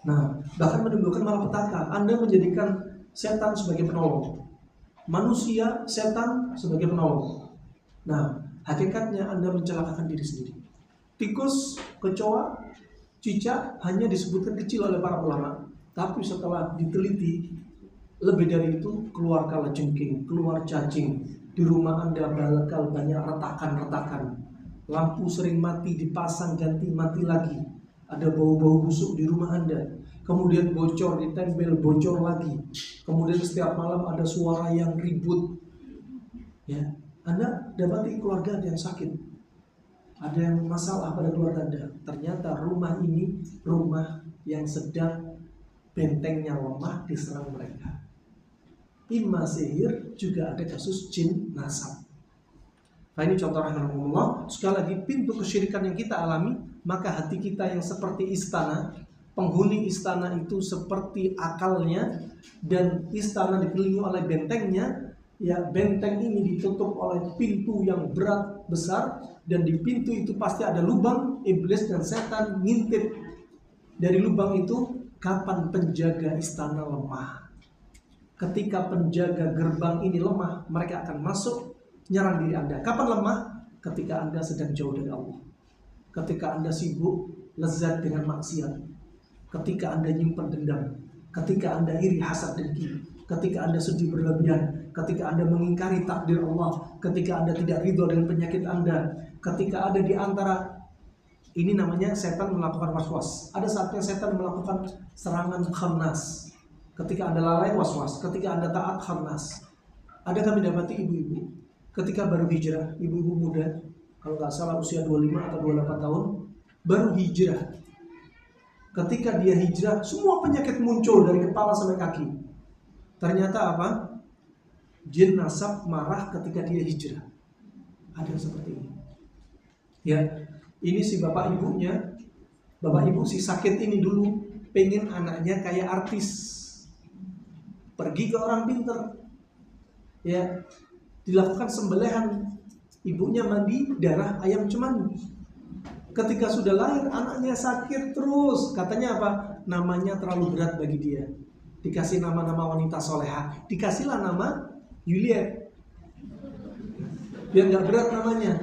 Nah, bahkan menimbulkan malapetaka. Anda menjadikan setan sebagai penolong, manusia setan sebagai penolong. Nah, hakikatnya Anda mencelakakan diri sendiri. Tikus, kecoa, cicak hanya disebutkan kecil oleh para ulama, tapi setelah diteliti lebih dari itu, keluar kalajengking, keluar cacing. Di rumah Anda bakal banyak retakan-retakan. Lampu sering mati, dipasang ganti mati lagi. Ada bau-bau busuk di rumah Anda. Kemudian bocor, ditempel, bocor lagi. Kemudian setiap malam ada suara yang ribut. Ya, Anda dapati keluarga ada yang sakit, ada yang masalah pada keluarga Anda. Ternyata rumah ini rumah yang sedang bentengnya lemah diserang mereka. Imma sihir, juga ada kasus jin nasab. Nah, ini contoh rahimahullah. Sekali lagi, pintu kesyirikan yang kita alami, maka hati kita yang seperti istana, penghuni istana itu seperti akalnya, dan istana dikelilingi oleh bentengnya. Ya, benteng ini ditutup oleh pintu yang berat besar, dan di pintu itu pasti ada lubang. Iblis dan setan ngintip dari lubang itu kapan penjaga istana lemah. Ketika penjaga gerbang ini lemah, mereka akan masuk nyerang diri Anda. Kapan lemah? Ketika Anda sedang jauh dari Allah, ketika Anda sibuk lezat dengan maksiat, ketika Anda nyimpan dendam, ketika Anda iri, hasad, dengki, ketika Anda sedih berlebihan, ketika Anda mengingkari takdir Allah, ketika Anda tidak ridho dengan penyakit Anda, ketika ada di antara ini, namanya setan melakukan waswas. Ada saatnya setan melakukan serangan khannas. Ketika Anda lalai, waswas. Ketika Anda taat, khannas. Ada kami dapati ibu-ibu ketika baru hijrah, ibu-ibu muda, kalau nggak salah usia 25 atau 28 tahun, baru hijrah. Ketika dia hijrah, semua penyakit muncul dari kepala sampai kaki. Ternyata apa? Jin nasab marah ketika dia hijrah. Ada yang seperti ini. Ya, ini si bapak ibunya, bapak ibu si sakit ini dulu pengen anaknya kayak artis, pergi ke orang pinter, ya, dilakukan sembelihan, ibunya mandi darah ayam cemani. Ketika sudah lahir, anaknya sakit terus. Katanya apa? Namanya terlalu berat bagi dia. Dikasih nama-nama wanita soleha, dikasihlah nama Juliet, biar nggak berat namanya.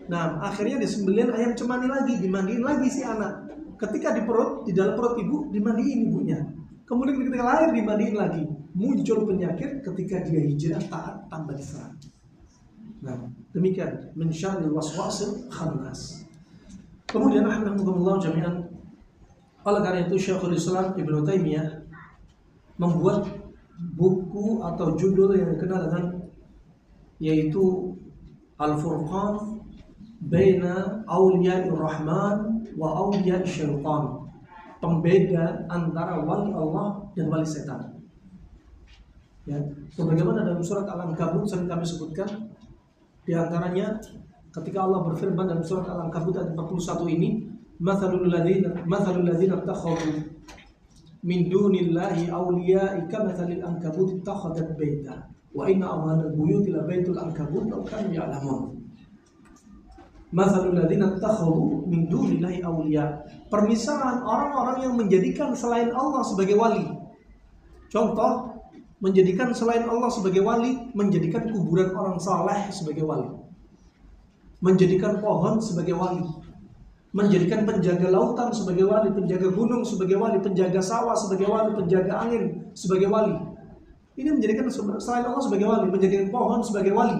Nah, akhirnya disembelih ayam cemani lagi, dimandiin lagi si anak. Ketika di perut, di dalam perut ibu, dimandiin ibunya. Kemudian ketika lahir, dimandiin lagi. Muncul penyakit ketika dia hijrah, taat, tambah diserang. Nah, demikian min syarril waswasil khannas. Kemudian rahimahumullah jami'an, oleh karena itu Syekhul Islam Ibnu Taimiyah membuat buku atau judul yang dikenal dengan yaitu Al-Furqan Baina Awliya'ir Rahman wa Awliya'ir Syaitan, pembeda antara wali Allah dan wali setan. Ya, sebagaimana dalam surat Al-Ankabut sering kami sebutkan, di antaranya ketika Allah berfirman dalam surat Al-Ankabut ayat 41 ini, mathalul ladzina ittakhadhu min dunillahi awliya'a kamathalil ankabut ittakhadhat baita wa inna awhanal buyuti la baitul ankabut law kanu ya'lamun. Mathalul ladzina ittakhadhu min dunillahi awliya. Permisalan orang-orang yang menjadikan selain Allah sebagai wali. Contoh, menjadikan selain Allah sebagai wali, menjadikan kuburan orang saleh sebagai wali, menjadikan pohon sebagai wali, menjadikan penjaga lautan sebagai wali, penjaga gunung sebagai wali, penjaga sawah sebagai wali, penjaga angin sebagai wali. Ini menjadikan selain Allah sebagai wali, menjadikan pohon sebagai wali.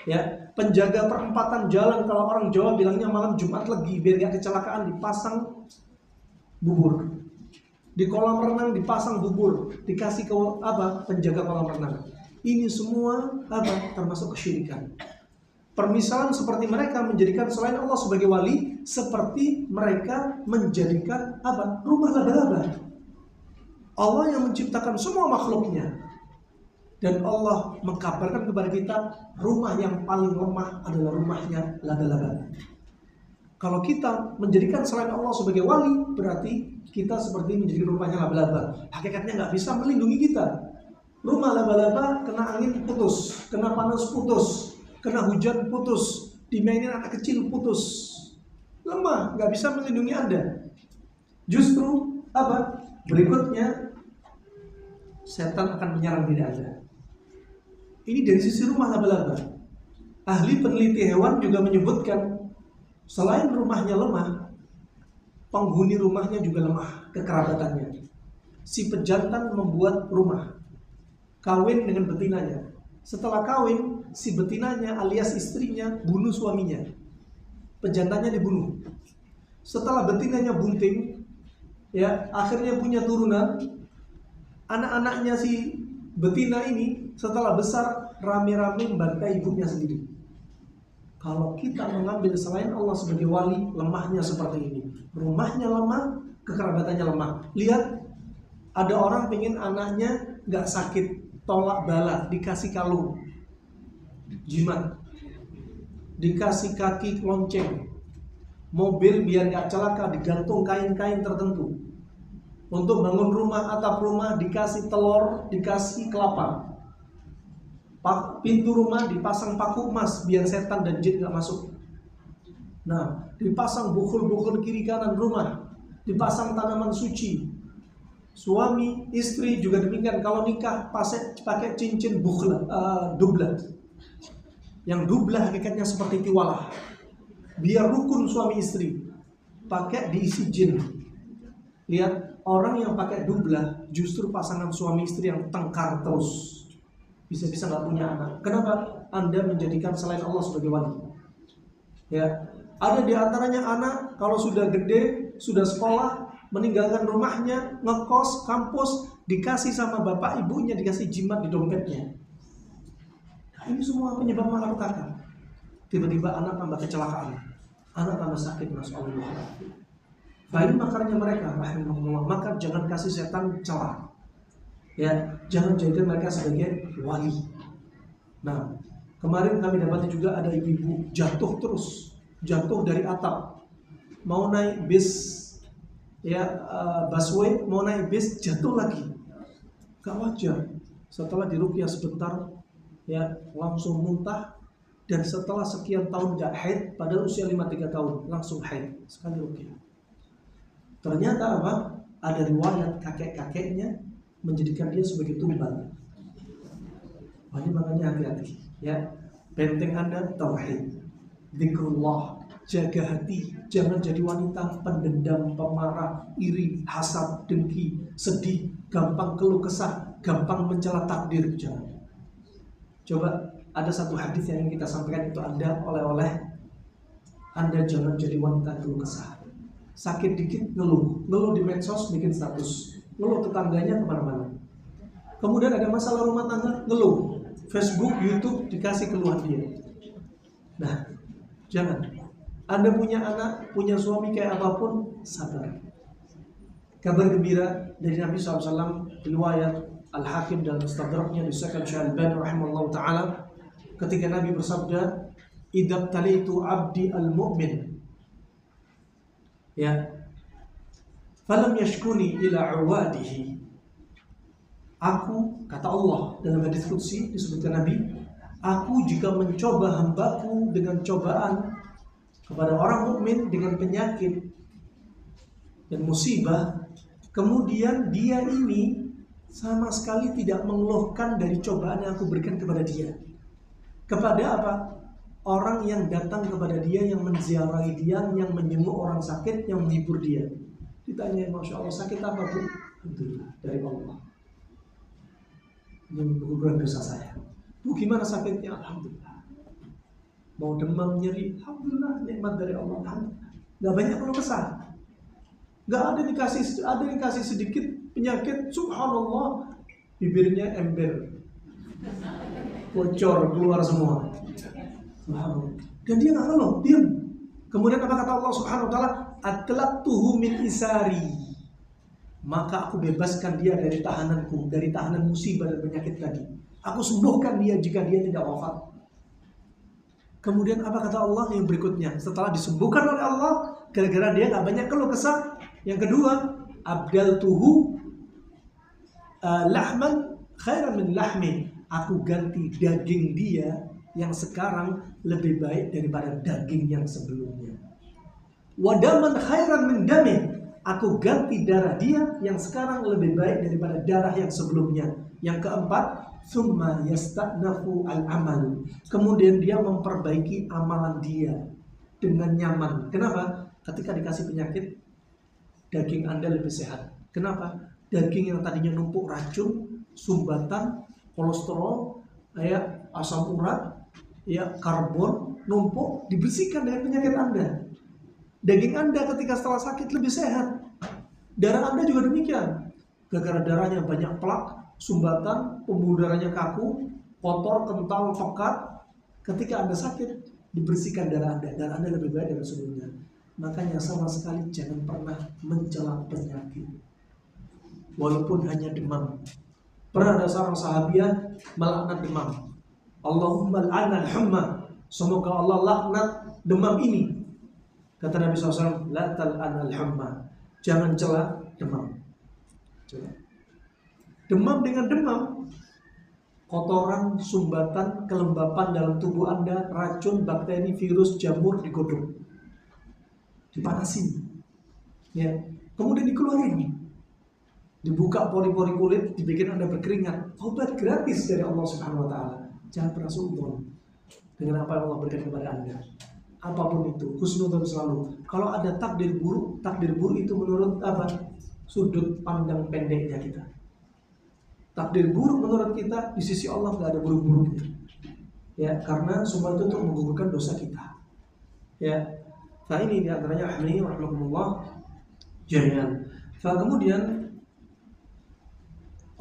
Ya, penjaga perempatan jalan, kalau orang Jawa bilangnya malam Jumat Legi, biar gak kecelakaan dipasang bubur. Di kolam renang dipasang bubur, dikasih ke penjaga kolam renang. Ini semua termasuk kesyirikan. Permisalan seperti mereka menjadikan selain Allah sebagai wali, seperti mereka menjadikan rumah laba-laba. Allah yang menciptakan semua makhluknya, dan Allah mengkabarkan kepada kita rumah yang paling lemah adalah rumahnya laba-laba. Kalau kita menjadikan selain Allah sebagai wali, berarti kita seperti menjadi rumahnya laba-laba. Hakikatnya nggak bisa melindungi kita. Rumah laba-laba kena angin putus, kena panas putus, kena hujan putus, dimainin anak kecil putus. Lemah, nggak bisa melindungi Anda. Justru berikutnya, setan akan menyerang diri Anda. Ini dari sisi rumah laba-laba. Ahli peneliti hewan juga menyebutkan, selain rumahnya lemah, penghuni rumahnya juga lemah kekerabatannya. Si pejantan membuat rumah, kawin dengan betinanya. Setelah kawin, si betinanya alias istrinya bunuh suaminya. Pejantannya dibunuh. Setelah betinanya bunting, akhirnya punya turunan. Anak-anaknya si betina ini setelah besar rame-rame membantai ibunya sendiri. Kalau kita mengambil selain Allah sebagai wali, lemahnya seperti ini. Rumahnya lemah, kekerabatannya lemah. Lihat, ada orang pengen anaknya gak sakit, tolak bala, dikasih kalung, jimat, dikasih kaki lonceng, mobil biar gak celaka, digantung kain-kain tertentu. Untuk bangun rumah, atap rumah dikasih telur, dikasih kelapa. Pintu rumah dipasang paku emas biar setan dan jin gak masuk. Nah, dipasang bukhul-bukhul kiri kanan rumah, dipasang tanaman suci. Suami, istri juga demikian. Kalau nikah pakai cincin dublah. Yang dublah hakikatnya seperti tiwalah. Biar rukun suami istri. Pakai diisi jin. Lihat, orang yang pakai dublah justru pasangan suami istri yang tengkar terus. Bisa-bisa gak punya anak. Kenapa? Anda menjadikan selain Allah sebagai wali. Ya, ada di antaranya anak kalau sudah gede, sudah sekolah, meninggalkan rumahnya, ngekos, kampus, dikasih sama bapak ibunya, dikasih jimat di dompetnya. Nah, ini semua penyebab malapetaka. Tiba-tiba anak tambah kecelakaan, anak tambah sakit, masyaallah. Baik makarnya mereka, rahimahullah. Maka jangan kasih setan celah. Ya, jangan jadikan mereka sebagai wali. Nah, kemarin kami dapati juga ada ibu-ibu jatuh terus, jatuh dari atap, mau naik bis, busway, mau naik bis, jatuh lagi. Gak wajar. Setelah diruqyah sebentar, langsung muntah, dan setelah sekian tahun gak haid, pada usia 53 tahun langsung haid sekali ruqyah. Ternyata ada riwayat kakek-kakeknya menjadikan dia sebagai tumbal. Ini makanya hati-hati. Benteng Anda tauhid, zikrullah, jaga hati, jangan jadi wanita pendendam, pemarah, iri, hasad, dengki, sedih, gampang keluh kesah, gampang mencela takdir. Jangan. Coba ada satu hadis yang ingin kita sampaikan, itu Anda oleh-oleh. Anda jangan jadi wanita keluh kesah. Sakit dikit ngeluh di medsos, bikin status, ngeluh tetangganya kemana-mana. Kemudian ada masalah rumah tangga, ngeluh, Facebook, YouTube, dikasih keluhan dia. Nah, jangan. Anda punya anak, punya suami kayak apapun, sabar. Kabar gembira dari Nabi SAW, riwayat Al-Hakim dan Mustadraknya disahkan Syekh Al-Albani rahimahullah ta'ala, ketika Nabi bersabda, idza talitu abdi al-mu'min, falam yashkuni ila awadihi. Aku, kata Allah dalam hadis qudsi disebutkan Nabi, aku jika mencoba hambaku dengan cobaan kepada orang mukmin dengan penyakit dan musibah, kemudian dia ini sama sekali tidak mengeluhkan dari cobaan yang aku berikan kepada dia. Kepada apa? Orang yang datang kepada dia, yang menziarahi dia, yang menjenguk orang sakit, yang menghibur dia. Ditanya, Masya Allah, sakit apa bu? Alhamdulillah, dari Allah. Ini menggugurkan dosa saya. Bu, gimana sakitnya? Alhamdulillah. Mau demam, nyeri, Alhamdulillah, nikmat dari Allah. Alhamdulillah. Gak banyak keluh kesah. Gak ada yang kasih sedikit penyakit, subhanallah, bibirnya ember, bocor, keluar semua. Subhanallah. Dan dia gak ngeluh, diam. Kemudian apa kata Allah subhanahu wa ta'ala? Atlaqtuhu min isari. Maka aku bebaskan dia dari tahananku, dari tahanan musibah dan penyakit tadi. Aku sembuhkan dia jika dia tidak wafat. Kemudian apa kata Allah yang berikutnya? Setelah disembuhkan oleh Allah, gara-gara dia gak banyak keluh kesah. Yang kedua, abdaltuhu lahman khairan min lahmi. Aku ganti daging dia yang sekarang lebih baik daripada daging yang sebelumnya. Wadaman khairan min damin. Aku ganti darah dia yang sekarang lebih baik daripada darah yang sebelumnya. Yang keempat, summa yasta'nafu al-amal. Kemudian dia memperbaiki amalan dia dengan nyaman. Kenapa? Ketika dikasih penyakit, daging Anda lebih sehat. Kenapa? Daging yang tadinya numpuk racun, sumbatan, kolesterol, asam urat, karbon, numpuk, dibersihkan dengan penyakit Anda. Daging Anda ketika setelah sakit lebih sehat. Darah Anda juga demikian. Gara-gara darahnya banyak plak, sumbatan, pembuluh darahnya kaku, kotor, kental, pekat. Ketika Anda sakit, dibersihkan darah Anda. Darah Anda lebih baik dari sebelumnya. Makanya sama sekali jangan pernah mencela penyakit. Walaupun hanya demam. Pernah ada seorang sahabiah melaknat demam. Allahumma al'an al-humma. Semoga Allah laknat demam ini. Kata Nabi SAW, la tal'an al-humma. Jangan cela demam. Demam dengan demam, kotoran, sumbatan, kelembapan dalam tubuh Anda, racun, bakteri, virus, jamur digodok, dipanasin, kemudian dikeluarin, dibuka pori-pori kulit, dibikin Anda berkeringat. Obat gratis dari Allah Subhanahu Wa Taala. Jangan pernah suudzon dengan apa yang Allah berikan kepada Anda. Apapun itu, husnudzon selalu. Kalau ada takdir buruk itu menurut apa? Sudut pandang pendeknya kita. Takdir buruk menurut kita di sisi Allah nggak ada buruk-buruknya. Karena semua itu untuk menggugurkan dosa kita. Nah ini diantaranya ahli rahmatullah jami'an. Kemudian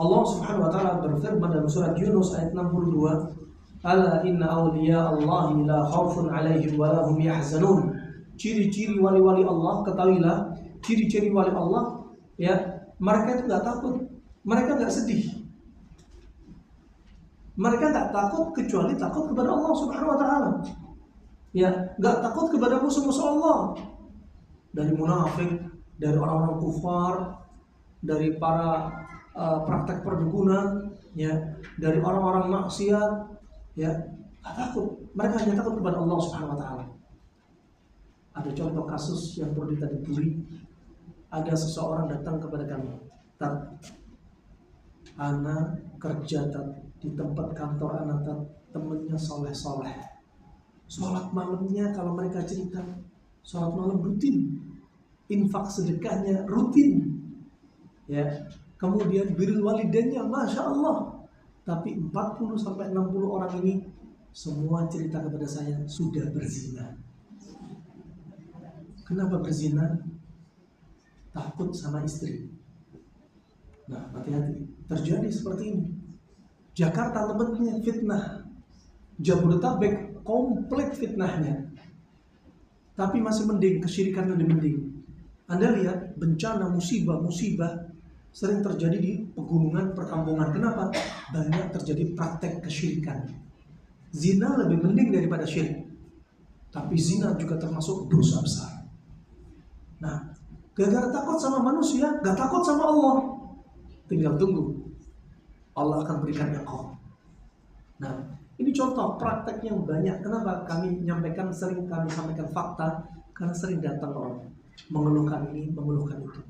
Allah Subhanahu Wa Taala berfirman dalam surat Yunus ayat 62. Ala inna awliya Allahi la khawfun alaihim wa lahum yahzanun. Ciri-ciri wali-wali Allah, ketahuilah, ciri-ciri wali Allah, mereka itu nggak takut, mereka nggak sedih, mereka nggak takut kecuali takut kepada Allah Subhanahu Wa Taala. Nggak takut kepada musuh-musuh Allah, dari munafik, dari orang-orang kufar, dari para praktek perdukunan, dari orang-orang maksiat. Gak takut. Mereka hanya takut kepada Allah Subhanahu Wa Taala. Ada contoh kasus yang perlu ditadaburi. Ada seseorang datang kepada kami, Ana kerja di tempat kantor anak temennya soleh. Sholat malamnya kalau mereka cerita, sholat malam rutin, infak sedekahnya rutin, kemudian birrul walidainnya masya Allah. Tapi 40-60 orang ini semua cerita kepada saya sudah berzina. Kenapa berzina? Takut sama istri. Nah, hati-hati. Terjadi seperti ini. Jakarta lebetnya fitnah. Jabodetabek komplit fitnahnya. Tapi masih mending, kesyirikan lebih mending. Anda lihat bencana, musibah sering terjadi di pegunungan, perkampungan. Kenapa? Banyak terjadi praktek kesyirikan. Zina lebih mending daripada syirik. Tapi zina juga termasuk dosa besar. Nah, Gara-gara takut sama manusia, gak takut sama Allah. Tinggal tunggu, Allah akan berikan iqab. Nah, ini contoh praktek yang banyak. Kenapa sering kami sampaikan fakta? Karena sering datang orang mengeluhkan ini, mengeluhkan itu.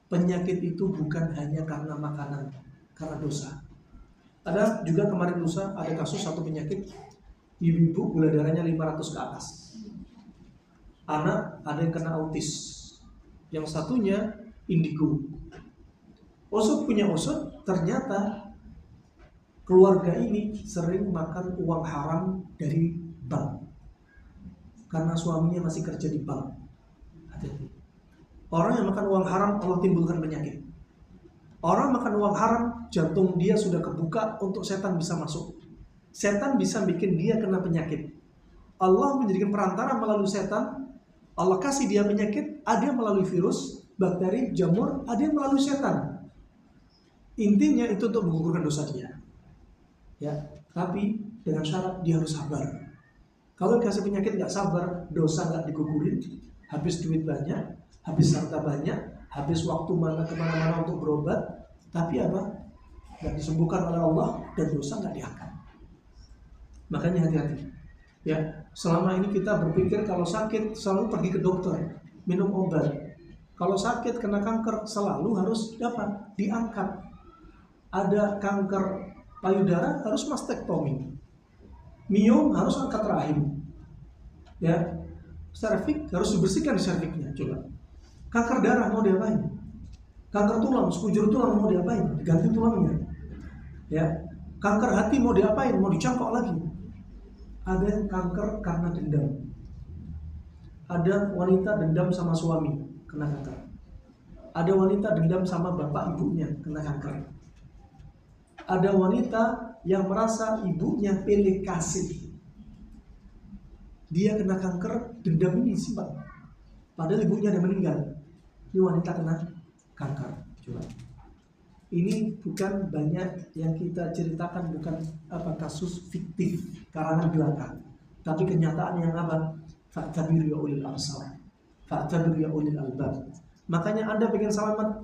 Penyakit itu bukan hanya karena makanan, karena dosa. Ada juga kemarin lusa ada kasus satu penyakit, ibu-ibu gula darahnya 500 ke atas. Anak ada yang kena autis, yang satunya indigo. Usut punya usut, ternyata keluarga ini sering makan uang haram dari bank. Karena suaminya masih kerja di bank. Hati-hati. Orang yang makan uang haram Allah timbulkan penyakit. Orang makan uang haram, jantung dia sudah kebuka untuk setan bisa masuk. Setan bisa bikin dia kena penyakit. Allah menjadikan perantara melalui setan. Allah kasih dia penyakit, ada yang melalui virus, bakteri, jamur, ada yang melalui setan. Intinya itu untuk menggugurkan dosa dia. Ya, tapi dengan syarat dia harus sabar. Kalau dikasih penyakit nggak sabar, dosa nggak digugurin, habis duit banyak, habis harta banyak, habis waktu kemana-mana untuk berobat, tapi apa? Nggak disembuhkan oleh Allah dan dosa nggak diangkat. Makanya hati-hati. Ya, selama ini kita berpikir kalau sakit selalu pergi ke dokter, minum obat. Kalau sakit kena kanker selalu harus dapat diangkat. Ada kanker payudara harus mastektomi. Miom harus angkat rahim. Ya, serviks harus dibersihkan di serviknya. Coba. Kanker darah mau diapain? Kanker tulang, sekujur tulang mau diapain? Diganti tulangnya. Ya, kanker hati mau diapain? Mau dicangkok lagi. Ada yang kanker karena dendam. Ada wanita dendam sama suami, kena kanker. Ada wanita dendam sama bapak ibunya, kena kanker. Ada wanita yang merasa ibunya pilih kasih, dia kena kanker, dendam ini disimpan. Padahal ibunya udah meninggal. Ini wanita kena kanker. Coba. Ini bukan banyak yang kita ceritakan, bukan kasus fiktif karangan belaka, tapi kenyataan yang apa? Fa'tabir ya ulil absar, fa'tabir ya ulil albab. Makanya Anda pengen selamat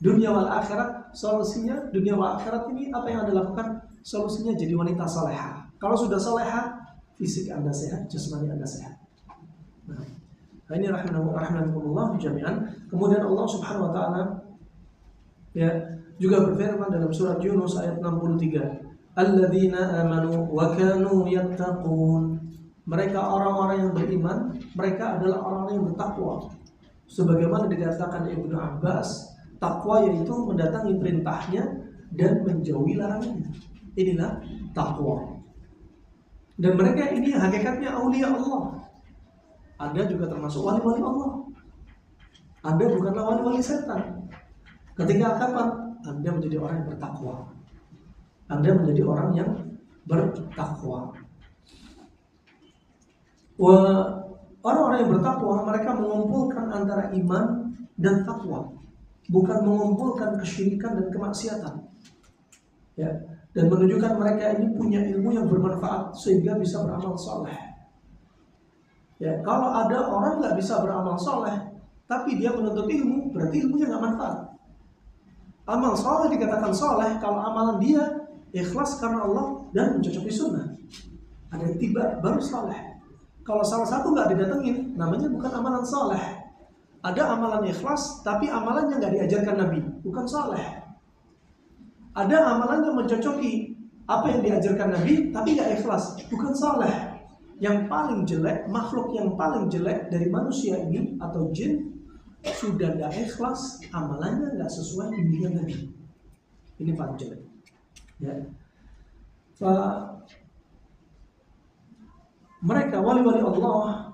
dunia wal akhirat, solusinya dunia wal akhirat ini apa yang Anda lakukan? Solusinya jadi wanita salehah. Kalau sudah salehah, fisik Anda sehat, jasmani Anda sehat. Nah, ini rahimahumullah jami'an. Kemudian Allah Subhanahu wa taala ya juga berfirman dalam surat Yunus ayat 63, alladzina amanu wa kanu yattaqun. Mereka orang-orang yang beriman, mereka adalah orang-orang yang bertakwa. Sebagaimana dikatakan Ibnu Abbas, takwa yaitu mendatangi perintahnya dan menjauhi larangannya. Inilah takwa. Dan mereka ini hakikatnya aulia Allah. Anda juga termasuk wali-wali Allah. Anda bukanlah wali-wali setan. Ketika kapan Anda menjadi orang yang bertakwa? Anda menjadi orang yang bertakwa. Orang-orang yang bertakwa, mereka mengumpulkan antara iman dan takwa, bukan mengumpulkan kesyirikan dan kemaksiatan. Ya, dan menunjukkan mereka ini punya ilmu yang bermanfaat sehingga bisa beramal soleh. Ya, kalau ada orang nggak bisa beramal soleh, tapi dia menuntut ilmu, berarti ilmunya nggak manfaat. Amal soleh dikatakan soleh kalau amalan dia ikhlas karena Allah dan mencocoki sunnah. Ada tiba baru soleh. Kalau salah satu nggak didatengin, namanya bukan amalan soleh. Ada amalan ikhlas, tapi amalannya nggak diajarkan Nabi, bukan soleh. Ada amalan yang mencocoki apa yang diajarkan Nabi, tapi nggak ikhlas, bukan soleh. Yang paling jelek, makhluk yang paling jelek dari manusia ini atau jin, sudah nggak ikhlas, amalannya nggak sesuai bimbingan Nabi. Ini paling jelek. Ya. Mereka wali-wali Allah,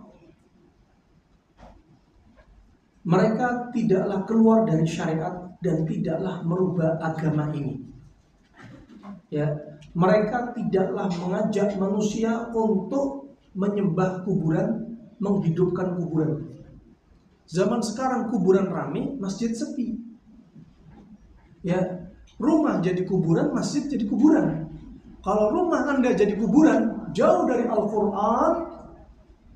mereka tidaklah keluar dari syariat dan tidaklah merubah agama ini. Ya, mereka tidaklah mengajak manusia untuk menyembah kuburan, menghidupkan kuburan. Zaman sekarang kuburan ramai, masjid sepi. Ya, rumah jadi kuburan, masjid jadi kuburan. Kalau rumah Anda jadi kuburan, jauh dari Al-Quran,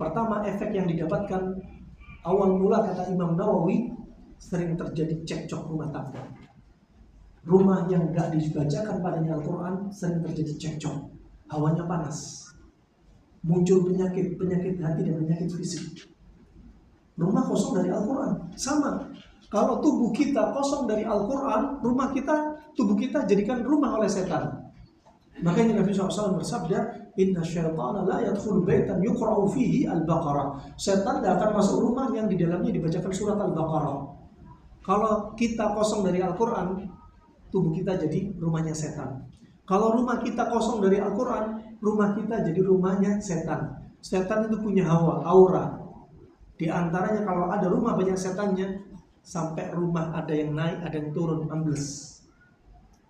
pertama efek yang didapatkan awal mula kata Imam Nawawi, sering terjadi cekcok rumah tangga. Rumah yang gak dibacakan padanya Al-Quran sering terjadi cekcok. Hawanya panas, muncul penyakit hati dan penyakit fisik. Rumah kosong dari Al-Quran sama. Kalau tubuh kita kosong dari Al-Quran, tubuh kita jadikan rumah oleh setan. Makanya Nabi SAW bersabda, Inna syaitana la yadkhulu baitan yuqra'u fihi al-Baqarah. Setan tidak akan masuk rumah yang di dalamnya dibacakan surat Al-Baqarah. Kalau kita kosong dari Al-Quran, tubuh kita jadi rumahnya setan. Kalau rumah kita kosong dari Al-Quran, rumah kita jadi rumahnya setan. Setan itu punya hawa, aura. Di antaranya kalau ada rumah banyak setannya, sampai rumah ada yang naik, ada yang turun, ambles.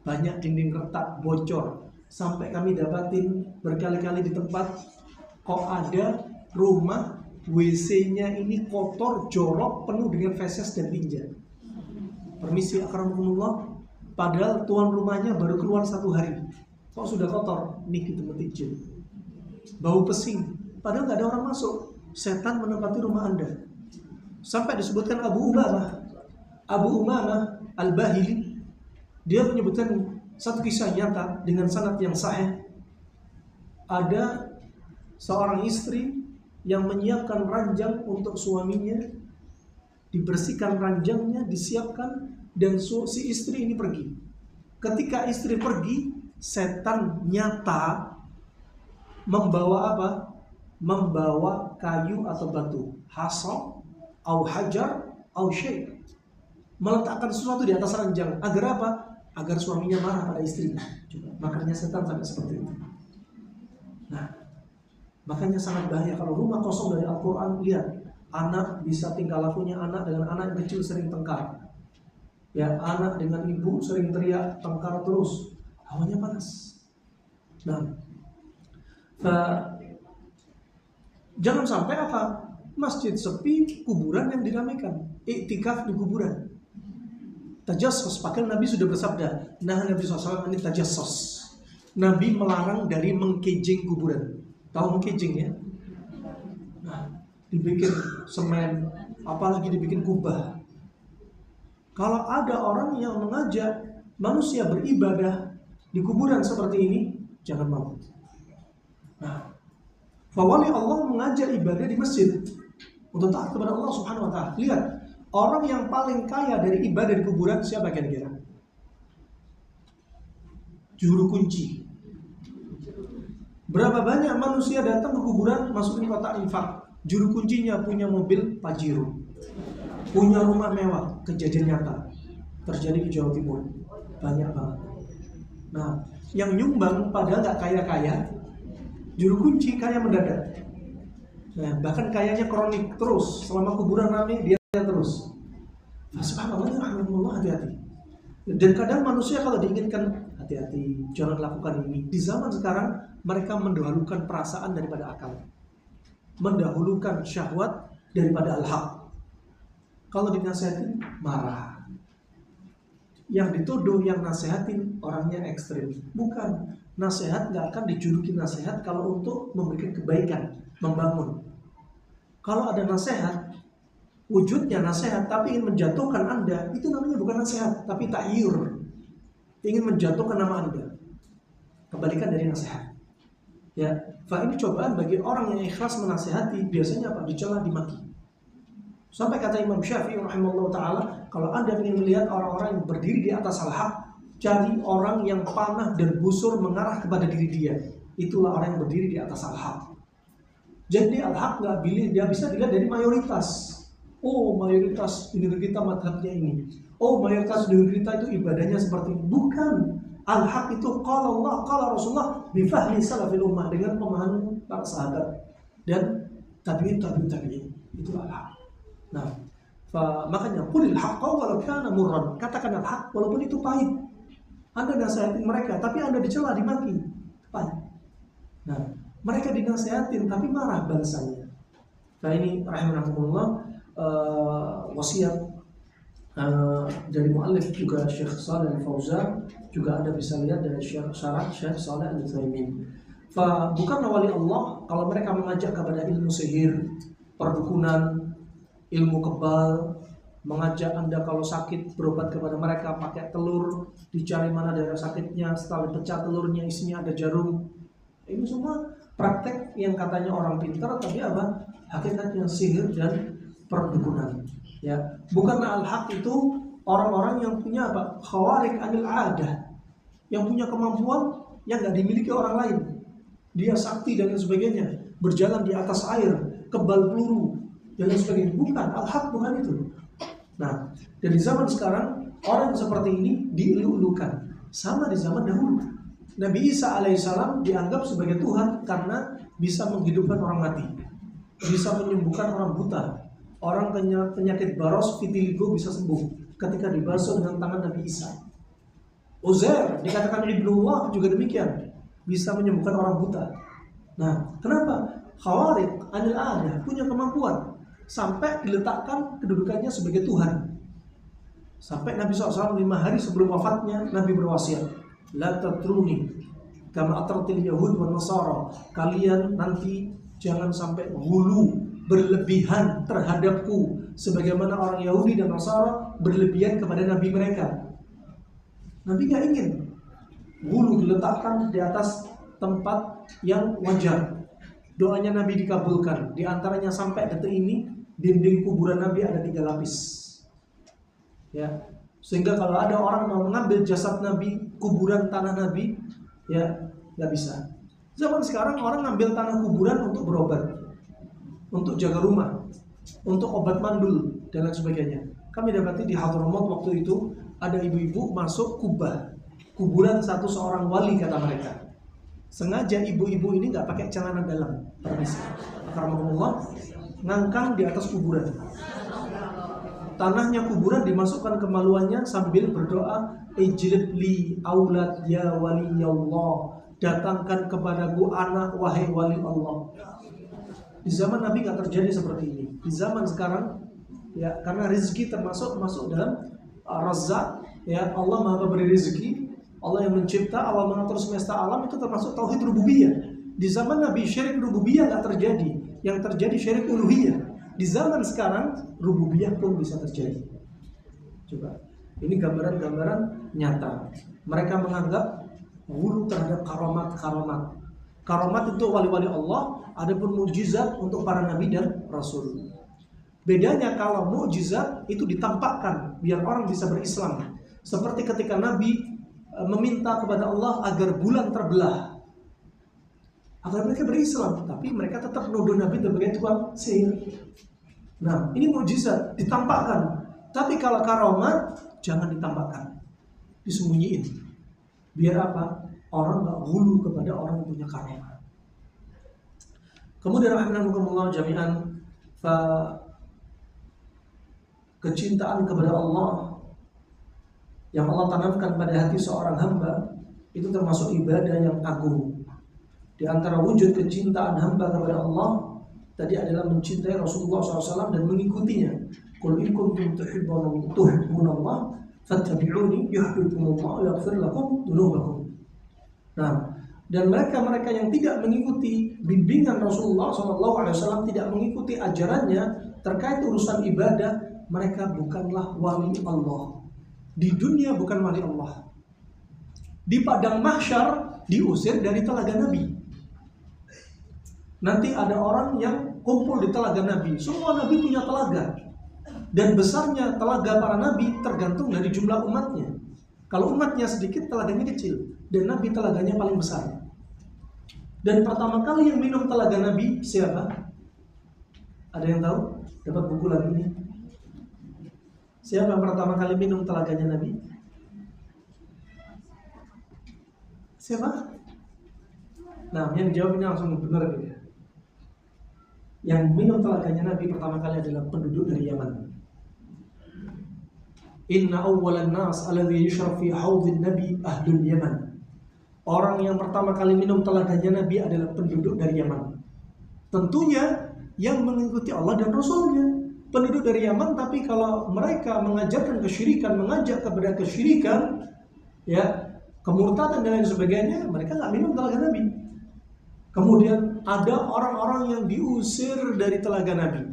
Banyak dinding retak, bocor. Sampai kami dapatin berkali-kali di tempat, kok ada rumah WC-nya ini kotor, jorok, penuh dengan feses dan tinja. Permisi akramakumullah, padahal tuan rumahnya baru keluar 1 hari. Kok sudah kotor? Nih gitu metin. Bau pesing, padahal gak ada orang masuk. Setan menempati rumah Anda. Sampai disebutkan Abu Umamah Al-Bahili, dia menyebutkan satu kisah nyata dengan sanad yang sahih. Ada seorang istri yang menyiapkan ranjang untuk suaminya, dibersihkan ranjangnya, disiapkan, dan si istri ini pergi. Ketika istri pergi, setan nyata membawa apa? Membawa kayu atau batu, hasa, au hajar, au syai', meletakkan sesuatu di atas ranjang. Agar apa? Agar suaminya marah pada istrinya. Makanya setan sampai seperti itu. Nah, makanya sangat bahaya kalau rumah kosong dari Al-Quran. Lihat, anak bisa tingkah lakunya anak dengan anak yang kecil sering tengkar. Ya, anak dengan ibu sering teriak, tengkar terus, hawanya panas. Nah, jangan sampai apa? Masjid sepi, kuburan yang diramaikan, iktikaf di kuburan. Tajassus, bahkan Nabi sudah bersabda, nah Nabi SAW ini tajassus. Nabi melarang dari mengkejing kuburan. Tahu mengkejing ya? Nah, dibikin semen, apalagi dibikin kubah. Kalau ada orang yang mengajak manusia beribadah di kuburan seperti ini, jangan mau. Nah, fawali Allah mengajak ibadah di masjid untuk taat kepada Allah Subhanahu Wa Taala. Lihat, orang yang paling kaya dari ibadah di kuburan siapa kira-kira? Juru kunci. Berapa banyak manusia datang ke kuburan masukin kotak infak. Juru kuncinya punya mobil Pajero, punya rumah mewah. Kejadian nyata terjadi di Jawa Timur, banyak banget. Nah, yang nyumbang padahal nggak kaya-kaya, juru kunci kaya mendadak. Nah, bahkan kayanya kronik terus, selama kuburan rame dia terus. Nah, subhanallah, alhamdulillah, hati-hati. Dan kadang manusia kalau diinginkan, hati-hati, jangan lakukan ini. Di zaman sekarang mereka mendahulukan perasaan daripada akal, mendahulukan syahwat daripada al-haq. Kalau dinasihatin marah. Yang dituduh, yang nasihatin orangnya ekstrim. Bukan, nasihat gak akan dijuluki nasihat kalau untuk memberikan kebaikan, membangun. Kalau ada nasihat, wujudnya nasihat tapi ingin menjatuhkan Anda, itu namanya bukan nasihat, tapi ta'yir. Ingin menjatuhkan nama Anda. Kebalikan dari nasihat. Ya, ini cobaan bagi orang yang ikhlas menasihati, biasanya apa? Dicela, dimaki. Sampai kata Imam Syafi'i rahimahullah ta'ala, kalau Anda ingin melihat orang-orang yang berdiri di atas al-haq, cari orang yang panah dan busur mengarah kepada diri dia. Itulah orang yang berdiri di atas al-haq. Jadi al-haq dia bisa dilihat dari mayoritas. Oh, mayoritas di negeri kita madhabnya ini. Oh, mayoritas di negeri kita itu ibadahnya seperti ini. Bukan. Al-haq itu qala Allah, qala Rasulullah bifahmi salafil ummah, dengan pemahaman para sahabat dan tabi'in. Itu al-haq. Nah, makanya qulil haqqa walau kana murran. Katakan al-haq walaupun itu pahit. Anda nasihatin mereka tapi Anda dicela, dimaki. Pahit. Nah, mereka dinasihatin tapi marah balasannya. Nah, ini rahimahullah wasiat dari muallif juga Syekh Shalih Al-Fauzan, juga Anda bisa lihat dari Syekh Shalih Al-Utsaimin. Bukanlah wali Allah kalau mereka mengajak kepada ilmu sihir, perdukunan, ilmu kebal, mengajak Anda kalau sakit berobat kepada mereka pakai telur, dicari mana daerah sakitnya, setelah dipecah telurnya isinya ada jarum. Ini semua praktek yang katanya orang pintar, tapi apa? Hakikatnya sihir dan perdukunan. Ya, bukanlah al-haq itu orang-orang yang punya apa? Khawarik anil adah, yang punya kemampuan yang nggak dimiliki orang lain. Dia sakti dan lain sebagainya, berjalan di atas air, kebal peluru dan lain sebagainya. Bukan, al-haq bukan itu. Nah, dan di zaman sekarang orang yang seperti ini dielu-elukan. Sama di zaman dahulu. Nabi Isa alaihissalam dianggap sebagai Tuhan karena bisa menghidupkan orang mati, bisa menyembuhkan orang buta, orang penyakit baros vitiligo bisa sembuh ketika dibasuh dengan tangan Nabi Isa. Uzair dikatakan ibnullah juga demikian, bisa menyembuhkan orang buta. Nah, kenapa? Khawarik anil adah, punya kemampuan sampai diletakkan kedudukannya sebagai Tuhan. Sampai Nabi SAW 5 hari sebelum wafatnya, Nabi berwasiat, la tatruni kama atratil yahud wa nasara. Kalian nanti jangan sampai hulu berlebihan terhadapku sebagaimana orang Yahudi dan Nasara berlebihan kepada nabi mereka. Nabi gak ingin hulu diletakkan di atas tempat yang wajar. Doanya Nabi dikabulkan. Di antaranya sampai detik ini dinding kuburan Nabi ada 3 lapis. Ya, sehingga kalau ada orang mau mengambil jasad Nabi, kuburan tanah Nabi, ya nggak bisa. Zaman sekarang orang ngambil tanah kuburan untuk berobat, untuk jaga rumah, untuk obat mandul dan lain sebagainya. Kami dapati di Hadramaut waktu itu ada ibu-ibu masuk kubah, kuburan seorang wali kata mereka. Sengaja ibu-ibu ini nggak pakai celana dalam, permisi. Alhamdulillah, ngangkang di atas kuburan. Tanahnya kuburan dimasukkan kemaluannya sambil berdoa, ijlib li aulad ya wali Allah. Datangkan kepadaku anak wahai wali Allah. Di zaman Nabi nggak terjadi seperti ini. Di zaman sekarang, ya karena rezeki masuk dalam Razzaq, ya Allah Maha Pemberi rezeki, Allah yang mencipta, Allah mengatur semesta alam, itu termasuk tauhid rububiyah. Di zaman Nabi syirik rububiyah nggak terjadi, yang terjadi syirik uluhiyah. Di zaman sekarang rububiyah pun bisa terjadi. Coba, ini gambaran-gambaran nyata. Mereka menganggap wulu terhadap karamat. Karamat itu wali-wali Allah, adapun mukjizat untuk para nabi dan rasul. Bedanya kalau mukjizat itu ditampakkan biar orang bisa berislam. Seperti ketika Nabi meminta kepada Allah agar bulan terbelah, agar mereka berislam, tapi mereka tetap menuduh Nabi sebagai tukang sihir. Nah, ini mukjizat ditampakkan. Tapi kalau karamat jangan ditampakkan, disembunyiin. Biar apa? Orang nggak hulu kepada orang yang punya karamat. Kemudian rahimakumullah jami'an, kecintaan kepada Allah yang Allah tanamkan pada hati seorang hamba itu termasuk ibadah yang agung. Di antara wujud kecintaan hamba kepada Allah tadi adalah mencintai Rasulullah SAW dan mengikutinya. Qul in kuntum tuhibbunallah fattabi'uni yuhibbukumullah wa yaghfir lakum dzunubakum. Nah, dan mereka yang tidak mengikuti bimbingan Rasulullah SAW, tidak mengikuti ajarannya terkait urusan ibadah, mereka bukanlah wali Allah. Di dunia bukan wali Allah. Di padang mahsyar diusir dari telaga Nabi. Nanti ada orang yang kumpul di telaga Nabi. Semua Nabi punya telaga. Dan besarnya telaga para Nabi tergantung dari jumlah umatnya. Kalau umatnya sedikit, telaganya kecil. Dan Nabi telaganya paling besar. Dan pertama kali yang minum telaga Nabi siapa? Ada yang tahu? Dapat buku lagi nih. Siapa yang pertama kali minum telaganya Nabi? Siapa? Nah, yang jawab ini langsung benar gitu ya. Yang minum telaganya Nabi pertama kali adalah penduduk dari Yaman. Inna awwalan nas alladhi yushrab fi haudhin Nabi ahlul Yaman. Orang yang pertama kali minum telaganya Nabi adalah penduduk dari Yaman. Tentunya yang mengikuti Allah dan Rasulnya. Penduduk dari Yaman, tapi kalau mereka mengajarkan kesyirikan, mengajak kepada kesyirikan, ya kemurtadan dan lain sebagainya, mereka nggak minum telaga Nabi. Kemudian ada orang-orang yang diusir dari telaga Nabi.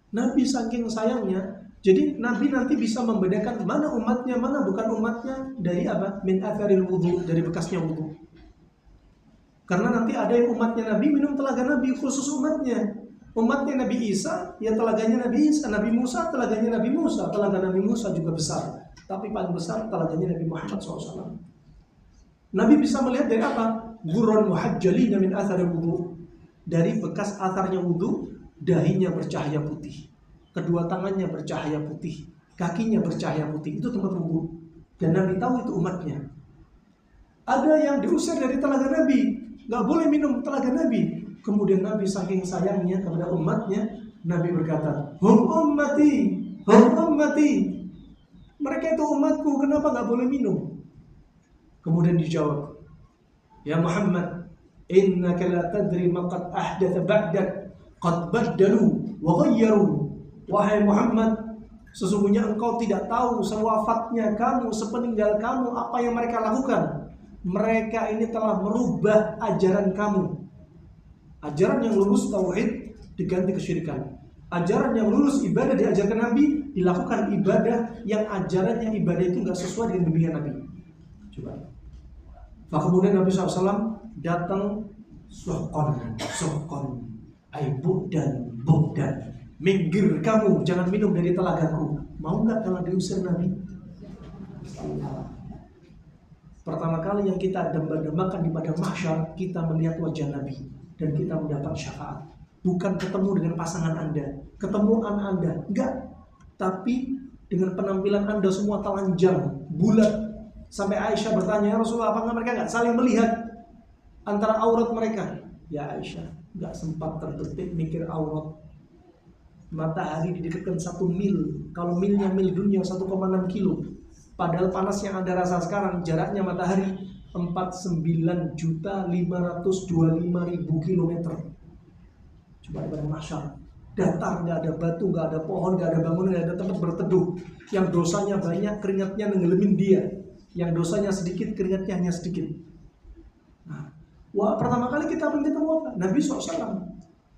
Nabi saking sayangnya Jadi Nabi nanti bisa membedakan mana umatnya, mana bukan umatnya dari apa? Min atharil wudu, dari bekasnya wudu. Karena nanti ada yang umatnya Nabi minum telaga Nabi, khusus umatnya. Umatnya Nabi Isa, ya telaganya Nabi Isa. Nabi Musa, telaganya Nabi Musa. Telaga Nabi Musa juga besar, tapi paling besar telaganya Nabi Muhammad SAW. Nabi bisa melihat dari apa? Gurran muhajjalina min atharil wudu. Dari bekas atharnya wudu, dahinya bercahaya putih, kedua tangannya bercahaya putih, kakinya bercahaya putih. Itu tempat wudu. Dan Nabi tahu itu umatnya. Ada yang diusir dari telaga Nabi, nggak boleh minum telaga Nabi. Kemudian Nabi saking sayangnya kepada umatnya, Nabi berkata, hum ummati, hum ummati. Mereka itu umatku, kenapa nggak boleh minum? Kemudian dijawab, ya Muhammad, innaka la tadri ma qad ahdatha ba'dak, qad baddalu wa ghayyaru. Wahai Muhammad, sesungguhnya engkau tidak tahu sewafatnya kamu, sepeninggal kamu, apa yang mereka lakukan. Mereka ini telah merubah ajaran kamu. Ajaran yang lurus tauhid diganti kesyirikan. Ajaran yang lurus ibadah diajarkan Nabi, dilakukan ibadah yang ajarannya ibadah itu nggak sesuai dengan bimbingan Nabi. Coba. Maka kemudian Nabi SAW datang suhqan, ay bu'dan, minggir kamu, jangan minum dari telagaku. Mau nggak kalau diusir Nabi? Pertama kali yang kita dambakan di padang mahsyar, kita melihat wajah Nabi dan kita mendapat syafaat. Bukan ketemu dengan pasangan Anda, ketemu anak Anda, enggak. Tapi dengan penampilan Anda semua telanjang, bulat. Sampai Aisyah bertanya, ya Rasulullah, apakah mereka enggak saling melihat antara aurat mereka? Ya Aisyah, enggak sempat terbetik mikir aurat. Matahari didekatkan 1 mil. Kalau milnya mil dunia 1,6 kilo. Padahal panas yang Anda rasa sekarang, jaraknya matahari 49.525.000 kilometer. Coba di padang mahsyar, datar, nggak ada batu, nggak ada pohon, nggak ada bangunan, nggak ada tempat berteduh. Yang dosanya banyak, keringatnya nenggelemin dia. Yang dosanya sedikit, keringatnya hanya sedikit. Nah, pertama kali kita ketemu apa? Nabi SAW.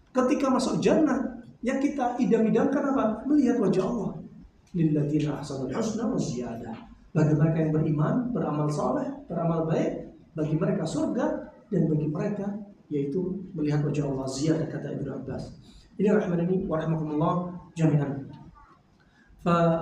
Ketika masuk jannah, yang kita idam-idamkan apa? Melihat wajah Allah. Lilladzina ahsanul husna wa ziyadah. Bagi mereka yang beriman, beramal saleh, beramal baik, bagi mereka surga, dan bagi mereka yaitu melihat wajah Allah, ziyadah, kata Ibnu Abbas. Ini rahimani wa rahimakumullah jami'an. Fa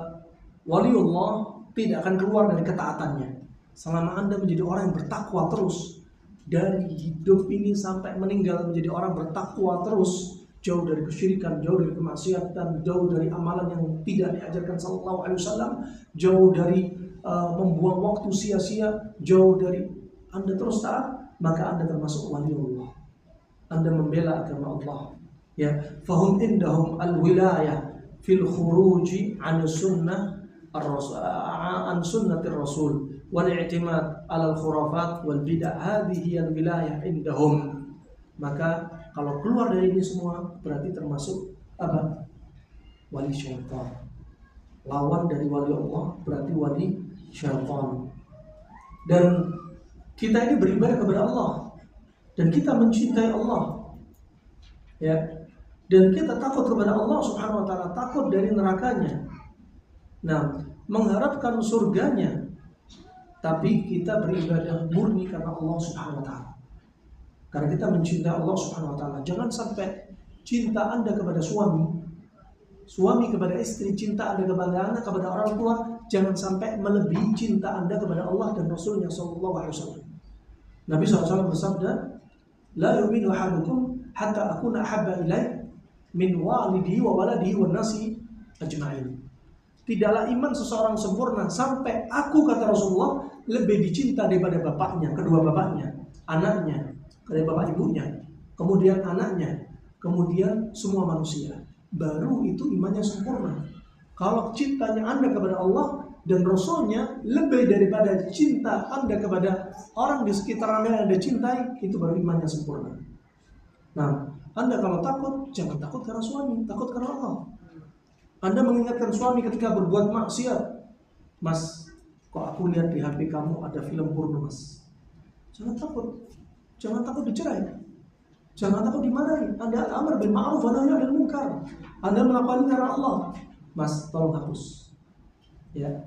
waliullah tidak akan keluar dari ketaatannya selama Anda menjadi orang yang bertakwa terus. Dari hidup ini sampai meninggal menjadi orang bertakwa terus, jauh dari kesyirikan, jauh dari kemaksiatan, jauh dari amalan yang tidak diajarkan sallallahu alaihi wasallam, jauh dari membuang waktu sia-sia, jauh dari Anda terus taat, maka Anda termasuk waliullah. Anda membela agama Allah. Ya, fahum indahum al-wilayah fil khuruji an sunnah ar-rasul, an sunnatir rasul wal i'timad ala al-khurafat wal bid'ah, hadhihi al-wilayah indahum. Maka kalau keluar dari ini semua berarti termasuk apa? Wali syaitan. Lawan dari wali Allah berarti wali syaitan. Dan kita ini beribadah kepada Allah dan kita mencintai Allah. Ya. Dan kita takut kepada Allah Subhanahu wa taala, takut dari nerakanya. Nah, mengharapkan surganya. Tapi kita beribadah murni karena Allah Subhanahu wa taala. Karena kita mencintai Allah Subhanahu wa taala. Jangan sampai cinta Anda kepada suami kepada istri, cinta Anda kepada anak, kepada orang tua, jangan sampai melebihi cinta Anda kepada Allah dan Rasulnya sallallahu alaihi wasallam. Nabi SAW bersabda, "La yu'minu ahadukum hatta akuna ahabba ilaihi min walidihi wa waladihi wan nasi ajma'in." Tidaklah iman seseorang sempurna sampai aku, kata Rasulullah, lebih dicinta daripada bapaknya, kedua bapaknya, anaknya, dari bapak ibunya, kemudian anaknya, kemudian semua manusia. Baru itu imannya sempurna. Kalau cintanya Anda kepada Allah dan Rasulnya lebih daripada cinta Anda kepada orang di sekitar Anda yang Anda cintai, itu baru imannya sempurna. Nah, Anda kalau takut, jangan takut karena suami, takut karena Allah. Anda mengingatkan suami ketika berbuat maksiat, "Mas, kok aku lihat di HP kamu ada film porno, Mas." Jangan takut. Jangan takut dicerai. Jangan takut dimarahi. Anda amar bil ma'ruf wa nahy 'anil munkar. Anda melakukan karena Allah. Mas tolong hapus. Ya,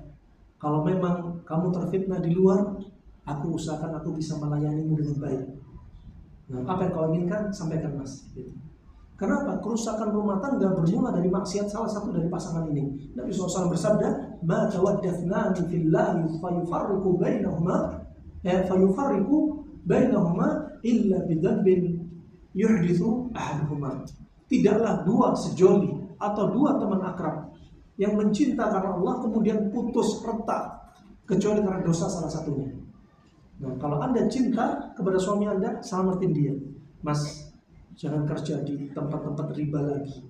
kalau memang kamu terfitnah di luar, aku usahakan aku bisa melayanimu dengan baik. Nah, apa yang kau inginkan, sampaikan Mas. Gitu. Kenapa? Kerusakan rumah tangga bermula dari maksiat salah satu dari pasangan ini. Nabi SAW bersabda, "Ma tawaddathnani fillahi fayufarriqu bainahuma illa bidzambin yuhditsu ahaduhuma." Tidaklah dua sejoli atau dua teman akrab yang mencinta karena Allah kemudian putus retak kecuali karena dosa salah satunya. Nah, kalau Anda cinta kepada suami Anda, selamatin dia. Mas, jangan kerja di tempat-tempat riba lagi.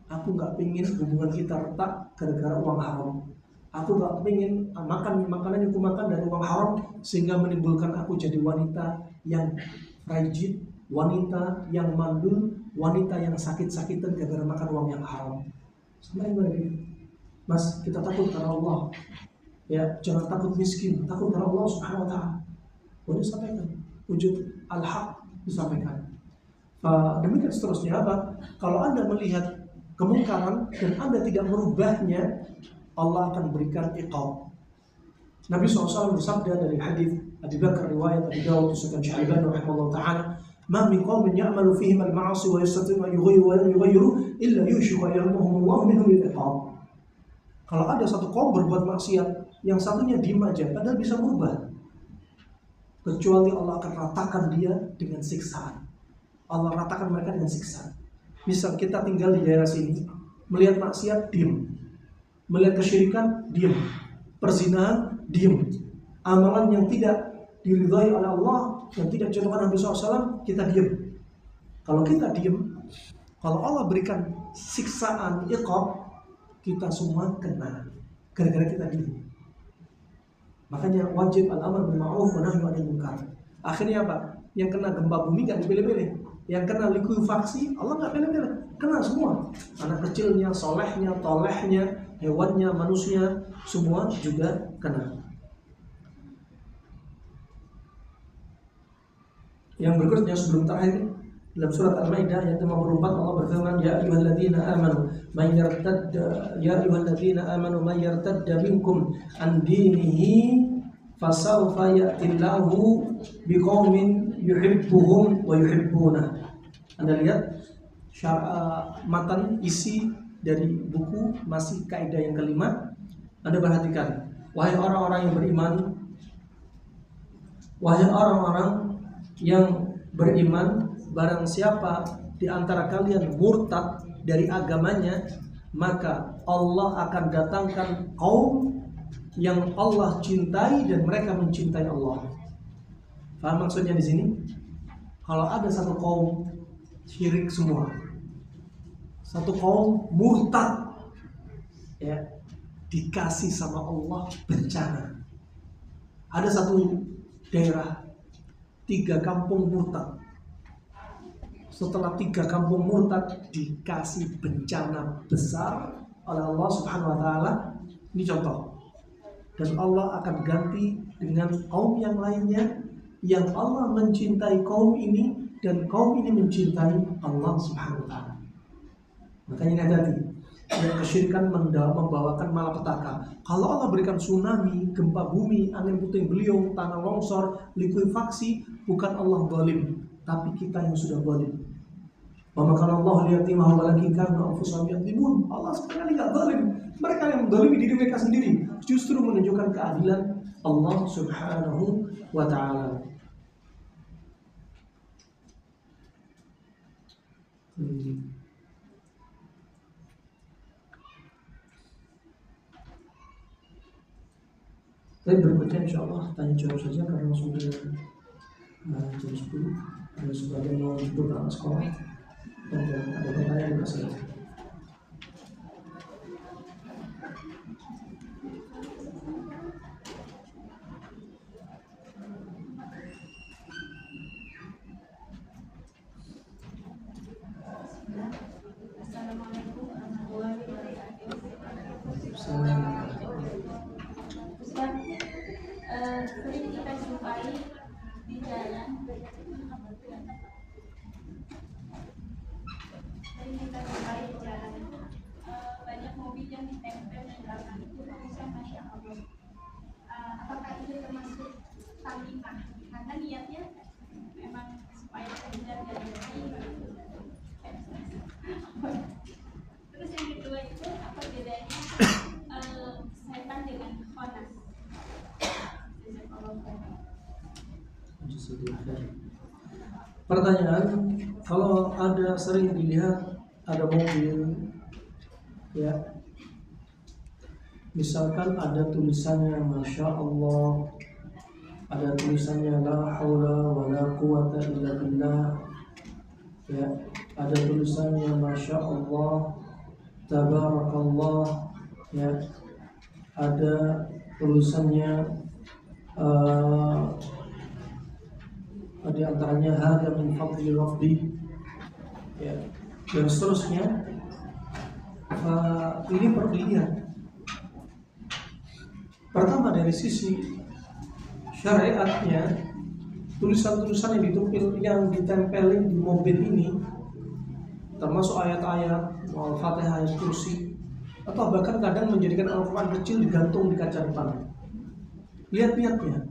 Aku gak pengen hubungan kita retak gara-gara uang haram. Aku gak pengen makan makanan yang aku makan dari uang haram sehingga menimbulkan aku jadi wanita yang fragile, wanita yang mandul, wanita yang sakit-sakitan gara-gara makan uang yang haram. Sebenarnya Mas, kita takut karena Allah. Ya, jangan takut miskin, takut karena Allah Subhanahu wa taala. Boleh sampaikan. Wujud al-haq disampaikan. Demikian seterusnya apa? Kalau Anda melihat kemungkaran dan Anda tidak merubahnya, Allah akan berikan iqab. Nabi SAW bersabda dari hadis Abu Bakar riwayat Abi Dawud Sunan Syaiban rahimahullah taala, "Ma min qaumin ya'malu fihim al-ma'asi wa yastati'u an yughayyiru illa yushiku ya'lamuhum Allah minhum bil-iqab." Kalau ada satu kaum berbuat maksiat, yang satunya diem aja, padahal bisa berubah, kecuali Allah akan ratakan dia dengan siksaan. Allah ratakan mereka dengan siksaan. Misal kita tinggal di daerah sini, melihat maksiat diem, melihat kesyirikan diem, perzinahan diem, amalan yang tidak diridhai oleh Allah, yang tidak dicontohkan Nabi SAW, kita diem. Kalau kita diem, kalau Allah berikan siksaan iqab, kita semua kena gara-gara kita diem. Makanya wajib al-amr bil ma'ruf wa nahy 'anil munkar. Akhirnya apa? Yang kena gempa bumi enggak dipilih-pilih. Yang kena likuifaksi Allah enggak pilih-pilih. Kena semua. Anak kecilnya, solehnya, tolehnya, hewannya, manusia, semua juga kena. Yang berikutnya sebelum terakhir dalam surat Al-Maidah ayat 54 Allah berfirman, "Ya ayyuhalladzina amanu may yartadda minkum an dinihi fasawfa ya'tillahu biqaumin yuhibbuhum wa yuhibbunah." Anda lihat matan isi dari buku masih kaidah yang kelima. Anda perhatikan, wahai orang-orang yang beriman, barang siapa di antara kalian murtad dari agamanya, maka Allah akan datangkan kaum yang Allah cintai dan mereka mencintai Allah. Paham maksudnya di sini? Kalau ada satu kaum syirik semua, satu kaum murtad, ya, dikasih sama Allah bencana. Ada satu daerah 3 kampung murtad. Setelah 3 kampung murtad dikasih bencana besar oleh Allah Subhanahu wa taala. Ini contoh. Dan Allah akan ganti dengan kaum yang lainnya yang Allah mencintai kaum ini dan kaum ini mencintai Allah Subhanahu wa taala. Makanya hati-hati. Yang kesyirikan membawakan malapetaka. Kalau Allah berikan tsunami, gempa bumi, angin puting beliung, tanah longsor, likuifaksi, bukan Allah zalim, tapi kita yang sudah zalim. Wa makana Allah liyatimahum walakin kanu anfusahum yadlimun. Allah sekali enggak zalim. Mereka yang menzalimi diri mereka sendiri, justru menunjukkan keadilan Allah Subhanahu wa taala. Tapi berikutnya insyaAllah tanya jawab saja karena sudah jam 10. Ada sebagian mau jemput anak sekolah dan ada pertanyaan juga saja. Assalamualaikum warahmatullahi wabarakatuh. Ustaz, sering kita jumpai di jalan, banyak mobil yang Pertanyaan, kalau ada sering dilihat ada mobil, ya, misalkan ada tulisannya Masya Allah, ada tulisannya La haula wa la quwata illa billah, ya, ada tulisannya Masya Allah, Tabarakallah, ya, ada tulisannya di antaranya Hada min fadli Rabbi, ya, dan seterusnya. Ini perlu dilihat. Pertama, dari sisi syariatnya, tulisan-tulisan yang ditempelin di mobil ini, termasuk ayat-ayat Al-Fatihah, ayat kursi, atau bahkan kadang menjadikan Al-Quran kecil digantung di kaca depan. Lihat niatnya.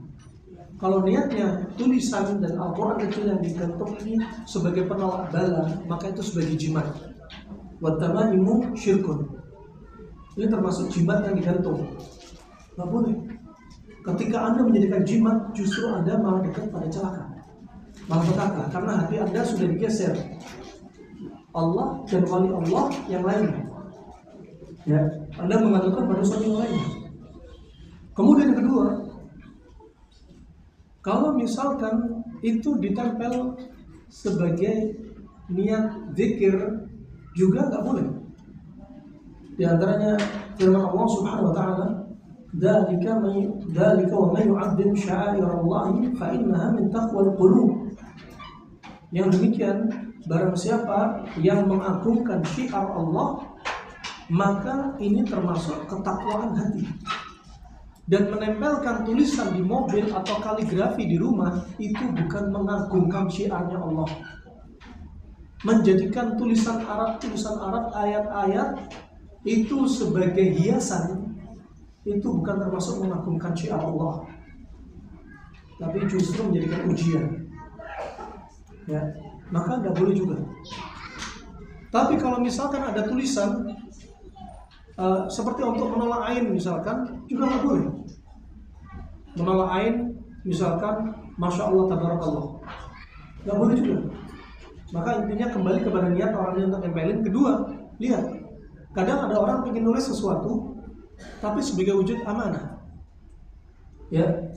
Kalau niatnya tulisan dan Al-Quran kecil yang digantung ini sebagai penolak bala, maka itu sebagai jimat. Wattamaimu syirkun. Ini termasuk jimat yang digantung. Nggak boleh. Ketika Anda menjadikan jimat, justru Anda malah dekat pada celaka, malah petaka, karena hati Anda sudah digeser Allah dan wali Allah yang lainnya. Ya, Anda mengatakan pada sesuatu yang lain. Kemudian yang kedua, kalau misalkan itu ditempel sebagai niat zikir, juga nggak boleh. Di antaranya firman Allah Subhanahu wa taala, "Dzalika wa man yu'azzim sya'airallahi fa innaha min taqwal qulub." Yang demikian, barang siapa yang mengagungkan syiar Allah, maka ini termasuk ketakwaan hati. Dan menempelkan tulisan di mobil atau kaligrafi di rumah itu bukan mengagungkan syiarnya Allah. Menjadikan tulisan Arab, ayat-ayat itu sebagai hiasan, itu bukan termasuk mengagungkan syiar Allah, tapi justru menjadikan ujian. Ya, maka nggak boleh juga. Tapi kalau misalkan ada tulisan seperti untuk menolak ain misalkan, juga nggak boleh. Menolak ain misalkan Masya Allah, Tabarakallah, nggak boleh juga. Maka intinya kembali kepada niat orang yang untuk tempelin. Kedua, lihat, kadang ada orang ingin nulis sesuatu tapi sebagai wujud amanah, ya,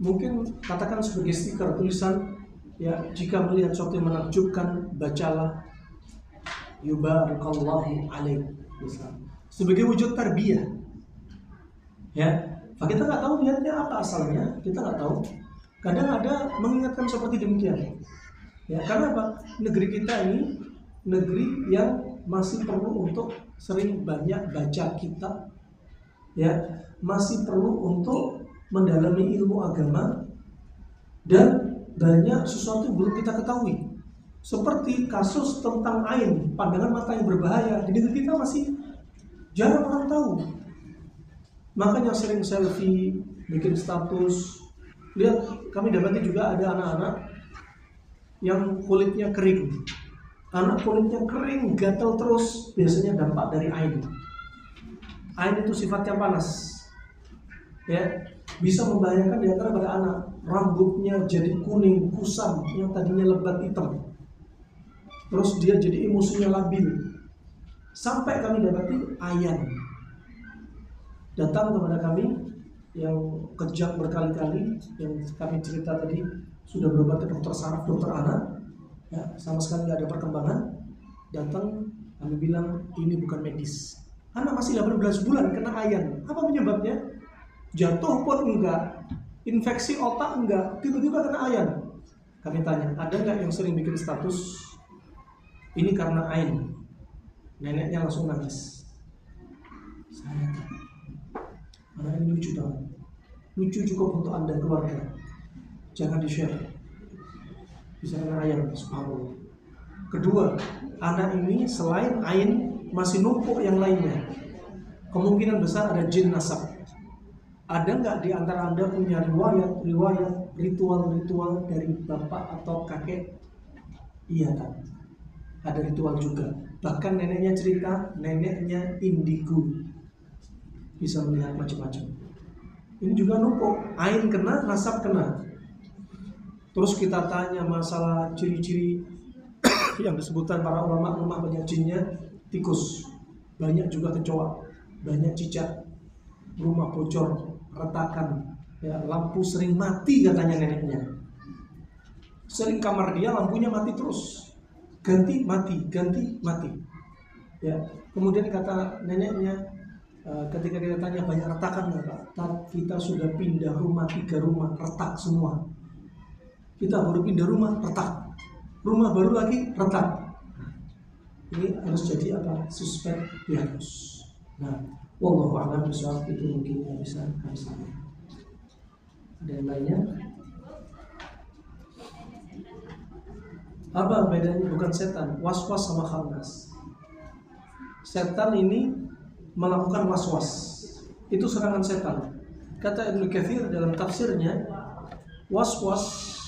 mungkin katakan sebagai stiker tulisan, ya, jika melihat sesuatu yang menakjubkan, bacalah Yubarakallahu alaik, sebagai wujud tarbiyah, ya. Kita nggak tahu niatnya apa asalnya, kita nggak tahu. Kadang ada mengingatkan seperti demikian. Ya, karena apa? Negeri kita ini negeri yang masih perlu untuk sering banyak baca kitab, ya, masih perlu untuk mendalami ilmu agama, dan banyak sesuatu yang belum kita ketahui. Seperti kasus tentang ain, pandangan mata yang berbahaya, di negeri kita masih jarang orang tahu. Makanya sering selfie, bikin status. Lihat, kami dapati juga ada anak-anak yang kulitnya kering. Anak kulitnya kering, gatal terus, biasanya dampak dari ain. Ain itu sifatnya panas, ya, bisa membahayakan di antara pada anak. Rambutnya jadi kuning, kusam, yang tadinya lebat hitam. Terus dia jadi emosinya labil. Sampai kami dapati ayan datang kepada kami yang kejang berkali-kali, yang kami cerita tadi, sudah berobat ke dokter saraf, dokter anak, ya, sama sekali nggak ada perkembangan. Datang, kami bilang ini bukan medis. Anak masih 18 bulan kena ayan. Apa penyebabnya? Jatuh pun enggak, infeksi otak enggak, tiba-tiba kena ayan. Kami tanya, ada nggak yang sering bikin status ini karena ain? Neneknya langsung nangis. Saya tak. Karena ini lucu banget. Lucu cukup untuk Anda keluarga. Jangan di-share. Bisa kena ayan, subhanallah. Kedua, anak ini selain ain masih numpuk yang lainnya. Kemungkinan besar ada jin nasab. Ada nggak di antara Anda punya riwayat ritual-ritual dari bapak atau kakek? Iya kan? Ada ritual juga. Bahkan neneknya cerita, neneknya indigo, bisa melihat macam-macam. Ini juga numpuk, ain kena, nasab kena. Terus kita tanya masalah ciri-ciri yang disebutkan para ulama rumah banyak jinnya, tikus, banyak juga kecoa, banyak cicak, rumah bocor, retakan, ya, lampu sering mati katanya neneknya. Sering kamar dia lampunya mati terus, ganti mati. Ya, kemudian kata neneknya, ketika kita tanya banyak retakan nggak Pak? Kita sudah pindah rumah 3 rumah, retak semua. Kita baru pindah rumah, retak. Rumah baru lagi, retak. Ini harus jadi apa? Suspek diagnos. Nah, wallahu a'lam bishawab, itu mungkin yang bisa kami sampaikan. Ada yang lainnya? Apa bedanya? Bukan setan, was-was sama khannas. Setan ini melakukan was-was, itu serangan setan. Kata Ibnu Katsir dalam tafsirnya, was-was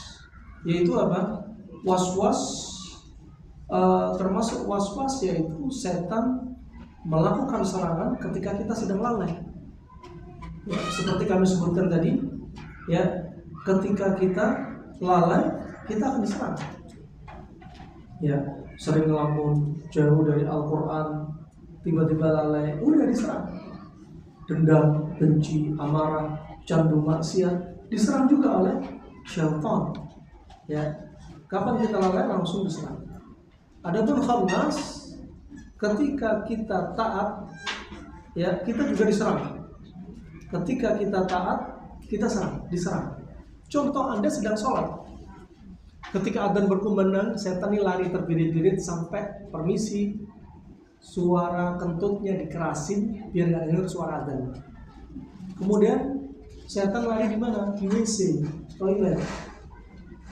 yaitu apa? Was-was termasuk was-was yaitu setan melakukan serangan ketika kita sedang lalai. Ya, seperti kami sebutkan tadi, ya, ketika kita lalai kita akan diserang. Ya, sering ngelamun, jauh dari Al-Quran, tiba-tiba lalai, udah diserang. Dendam, benci, amarah, candu maksiat diserang juga oleh syaitan. Ya, kapan kita lalai langsung diserang. Adapun khannas, ketika kita taat, ya, kita juga diserang. Ketika kita taat, kita diserang. Contoh, Anda sedang sholat, ketika adzan berkumandang, setan ini lari terbirit-birit sampai permisi, suara kentutnya dikerasin biar nggak dengar suara adzan. Kemudian setan lari di mana? Di WC, toilet,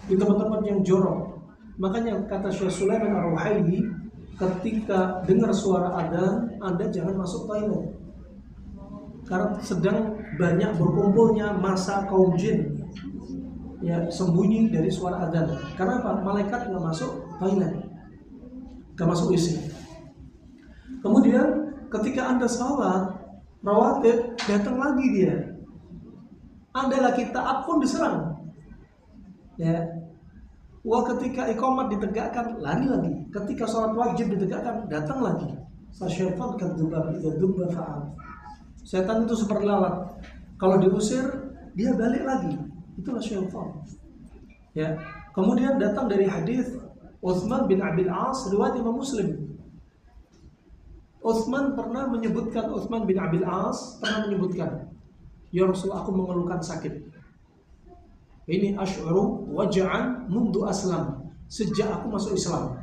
di tempat-tempat yang jorok. Makanya kata Syekh Sulaiman Ar-Ruhaili, ketika dengar suara adzan, Anda jangan masuk toilet, karena sedang banyak berkumpulnya masa kaum jin, ya, sembunyi dari suara adzan. Karena apa? Malaikat nggak masuk toilet, nggak masuk WC. Kemudian ketika Anda sholat rawatib, datang lagi dia. Anda lagi taat pun diserang. Ya. Wah, ketika iqamat ditegakkan, lari lagi. Ketika sholat wajib ditegakkan, datang lagi. Fasyaitan kadzuba idza dubba fa'al. Setan itu seperti lalat. Kalau diusir, dia balik lagi. Itulah syaitan. Ya. Kemudian datang dari hadis Utsman bin Abil As, riwayat Imam Muslim. Utsman bin Abil As pernah menyebutkan, ya Rasul, aku mengeluhkan sakit. Ini asy'uru waja'an mundu aslam, sejak aku masuk Islam.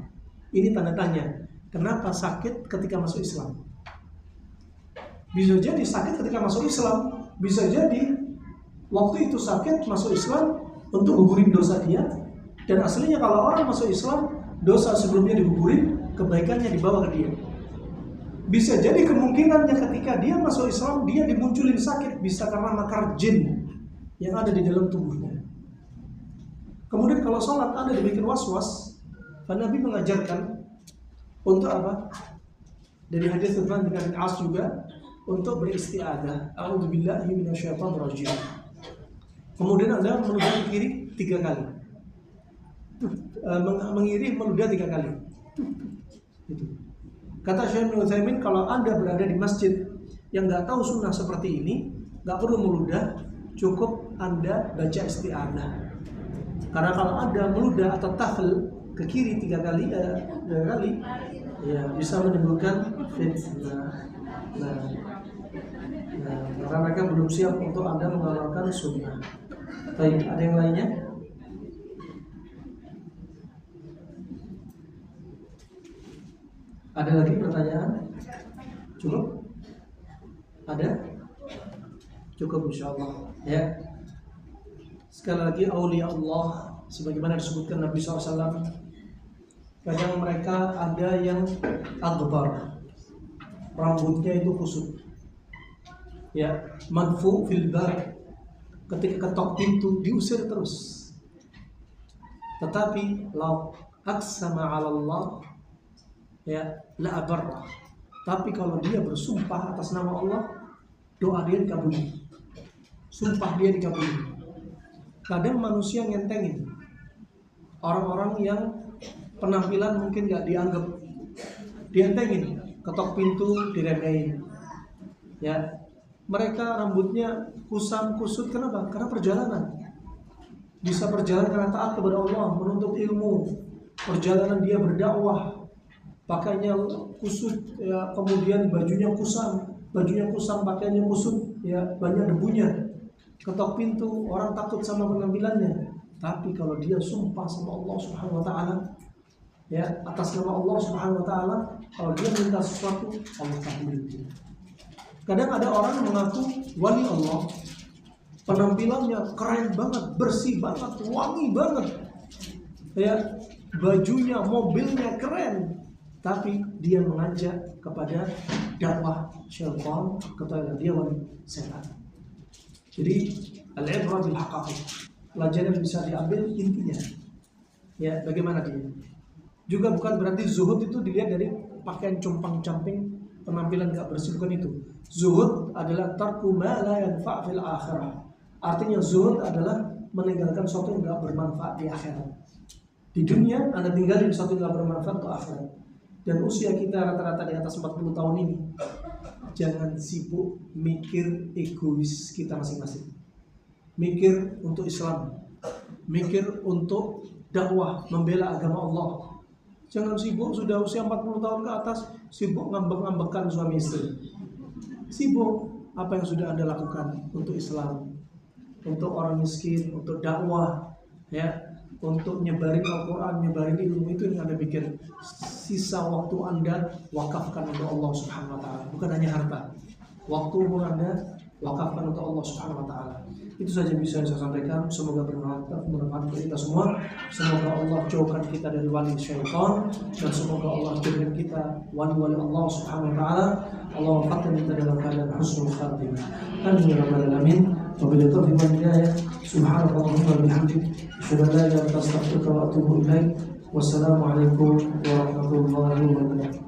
Ini tanda tanya, kenapa sakit ketika masuk Islam? Bisa jadi sakit ketika masuk Islam, bisa jadi waktu itu sakit masuk Islam untuk gugurin dosa dia. Dan aslinya kalau orang masuk Islam, dosa sebelumnya digugurin, kebaikannya dibawa ke dia. Bisa jadi kemungkinannya ketika dia masuk Islam, dia dimunculin sakit, bisa karena makar jin yang ada di dalam tubuhnya. Kemudian kalau sholat Anda dibikin was-was, Nabi mengajarkan untuk apa? Dari hadis Utsman bin Abil As juga, untuk beristi'adzah. A'udzubillahi minasyaitonir rajim. Kemudian Anda meludah ke kiri 3 kali. Mengiri meludah 3 kali. Itu. Kata Syekh Ibnu Utsaimin, kalau Anda berada di masjid yang nggak tahu sunnah seperti ini, nggak perlu meludah, cukup Anda baca isti'adzah. Karena kalau Anda meludah atau tafel ke kiri 3 kali, ya bisa menimbulkan fitnah. Karena mereka belum siap untuk Anda mengamalkan sunnah. Baik, ada yang lainnya? Ada lagi pertanyaan? Cukup? Ada? Cukup insyaallah. Ya. Sekali lagi, aulia Allah, sebagaimana disebutkan Nabi SAW, kadang mereka ada yang akbar, rambutnya itu kusut, ya, madfu fil bar, ketika ketok pintu diusir terus. Tetapi lau aqsama 'ala Allah, ya, la abarra. Tapi kalau dia bersumpah atas nama Allah, doa dia dikabuli, sumpah dia dikabuli. Kadang manusia ngentengin, orang-orang yang penampilan mungkin nggak dianggap, dientengin, ketok pintu diremehin. Ya, mereka rambutnya kusam kusut, kenapa? Karena perjalanan. Bisa perjalanan karena taat kepada Allah, menuntut ilmu, perjalanan dia berdakwah, pakainya kusut, ya, kemudian bajunya kusam, pakaiannya kusut, ya, banyak debunya. Ketok pintu, orang takut sama penampilannya. Tapi kalau dia sumpah sama Allah Subhanahu wa taala, ya, atas nama Allah Subhanahu wa taala, kalau dia minta sesuatu, Allah kabulin. Kadang ada orang mengaku wali Allah, penampilannya keren banget, bersih banget, wangi banget, ya, bajunya, mobilnya keren, tapi dia mengajak kepada dakwah syaitan, kepada dia wali setan. Jadi al-ibrah bil haqaiq, pelajaran yang bisa diambil intinya, ya, bagaimana dia. Juga bukan berarti zuhud itu dilihat dari pakaian compang-camping, penampilan gak bersih, bukan itu. Zuhud adalah tarku ma la yanfa' fil akhirah. Artinya zuhud adalah meninggalkan sesuatu yang gak bermanfaat di akhirat. Di dunia Anda tinggalin sesuatu yang gak bermanfaat untuk akhirat. Dan usia kita rata-rata di atas 40 tahun ini, jangan sibuk mikir egois kita masing-masing. Mikir untuk Islam, mikir untuk dakwah, membela agama Allah. Jangan sibuk sudah usia 40 tahun ke atas, sibuk ngambek-ngambekan suami istri. Sibuk apa yang sudah Anda lakukan untuk Islam, untuk orang miskin, untuk dakwah, ya, untuk nyebarin Al-Quran, nyebarin ilmu, itu yang Anda pikir. Sisa waktu Anda wakafkan untuk Allah Subhanahu wa taala, bukan hanya harta. Waktu umur Anda wakafkan untuk Allah Subhanahu wa taala. Itu saja bisa saya sampaikan. Semoga bermanfaat untuk kita semua. Semoga Allah jauhkan kita dari wali syaitan, dan semoga Allah jadikan kita wali-wali Allah Subhanahu wa taala. Allah wafatkan kita dalam keadaan husnul khatimah. Amin ya rabbal alamin. Wabillahi taufiq wal hidayah. Subhanallahumma wa bihamdihi, asyhadu an la ilaha illa anta, astaghfiruka wa atubu ilaik. Wassalamualaikum warahmatullahi wabarakatuh.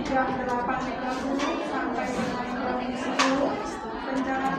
Jam 8.30 sampai dengan jam 10 rencana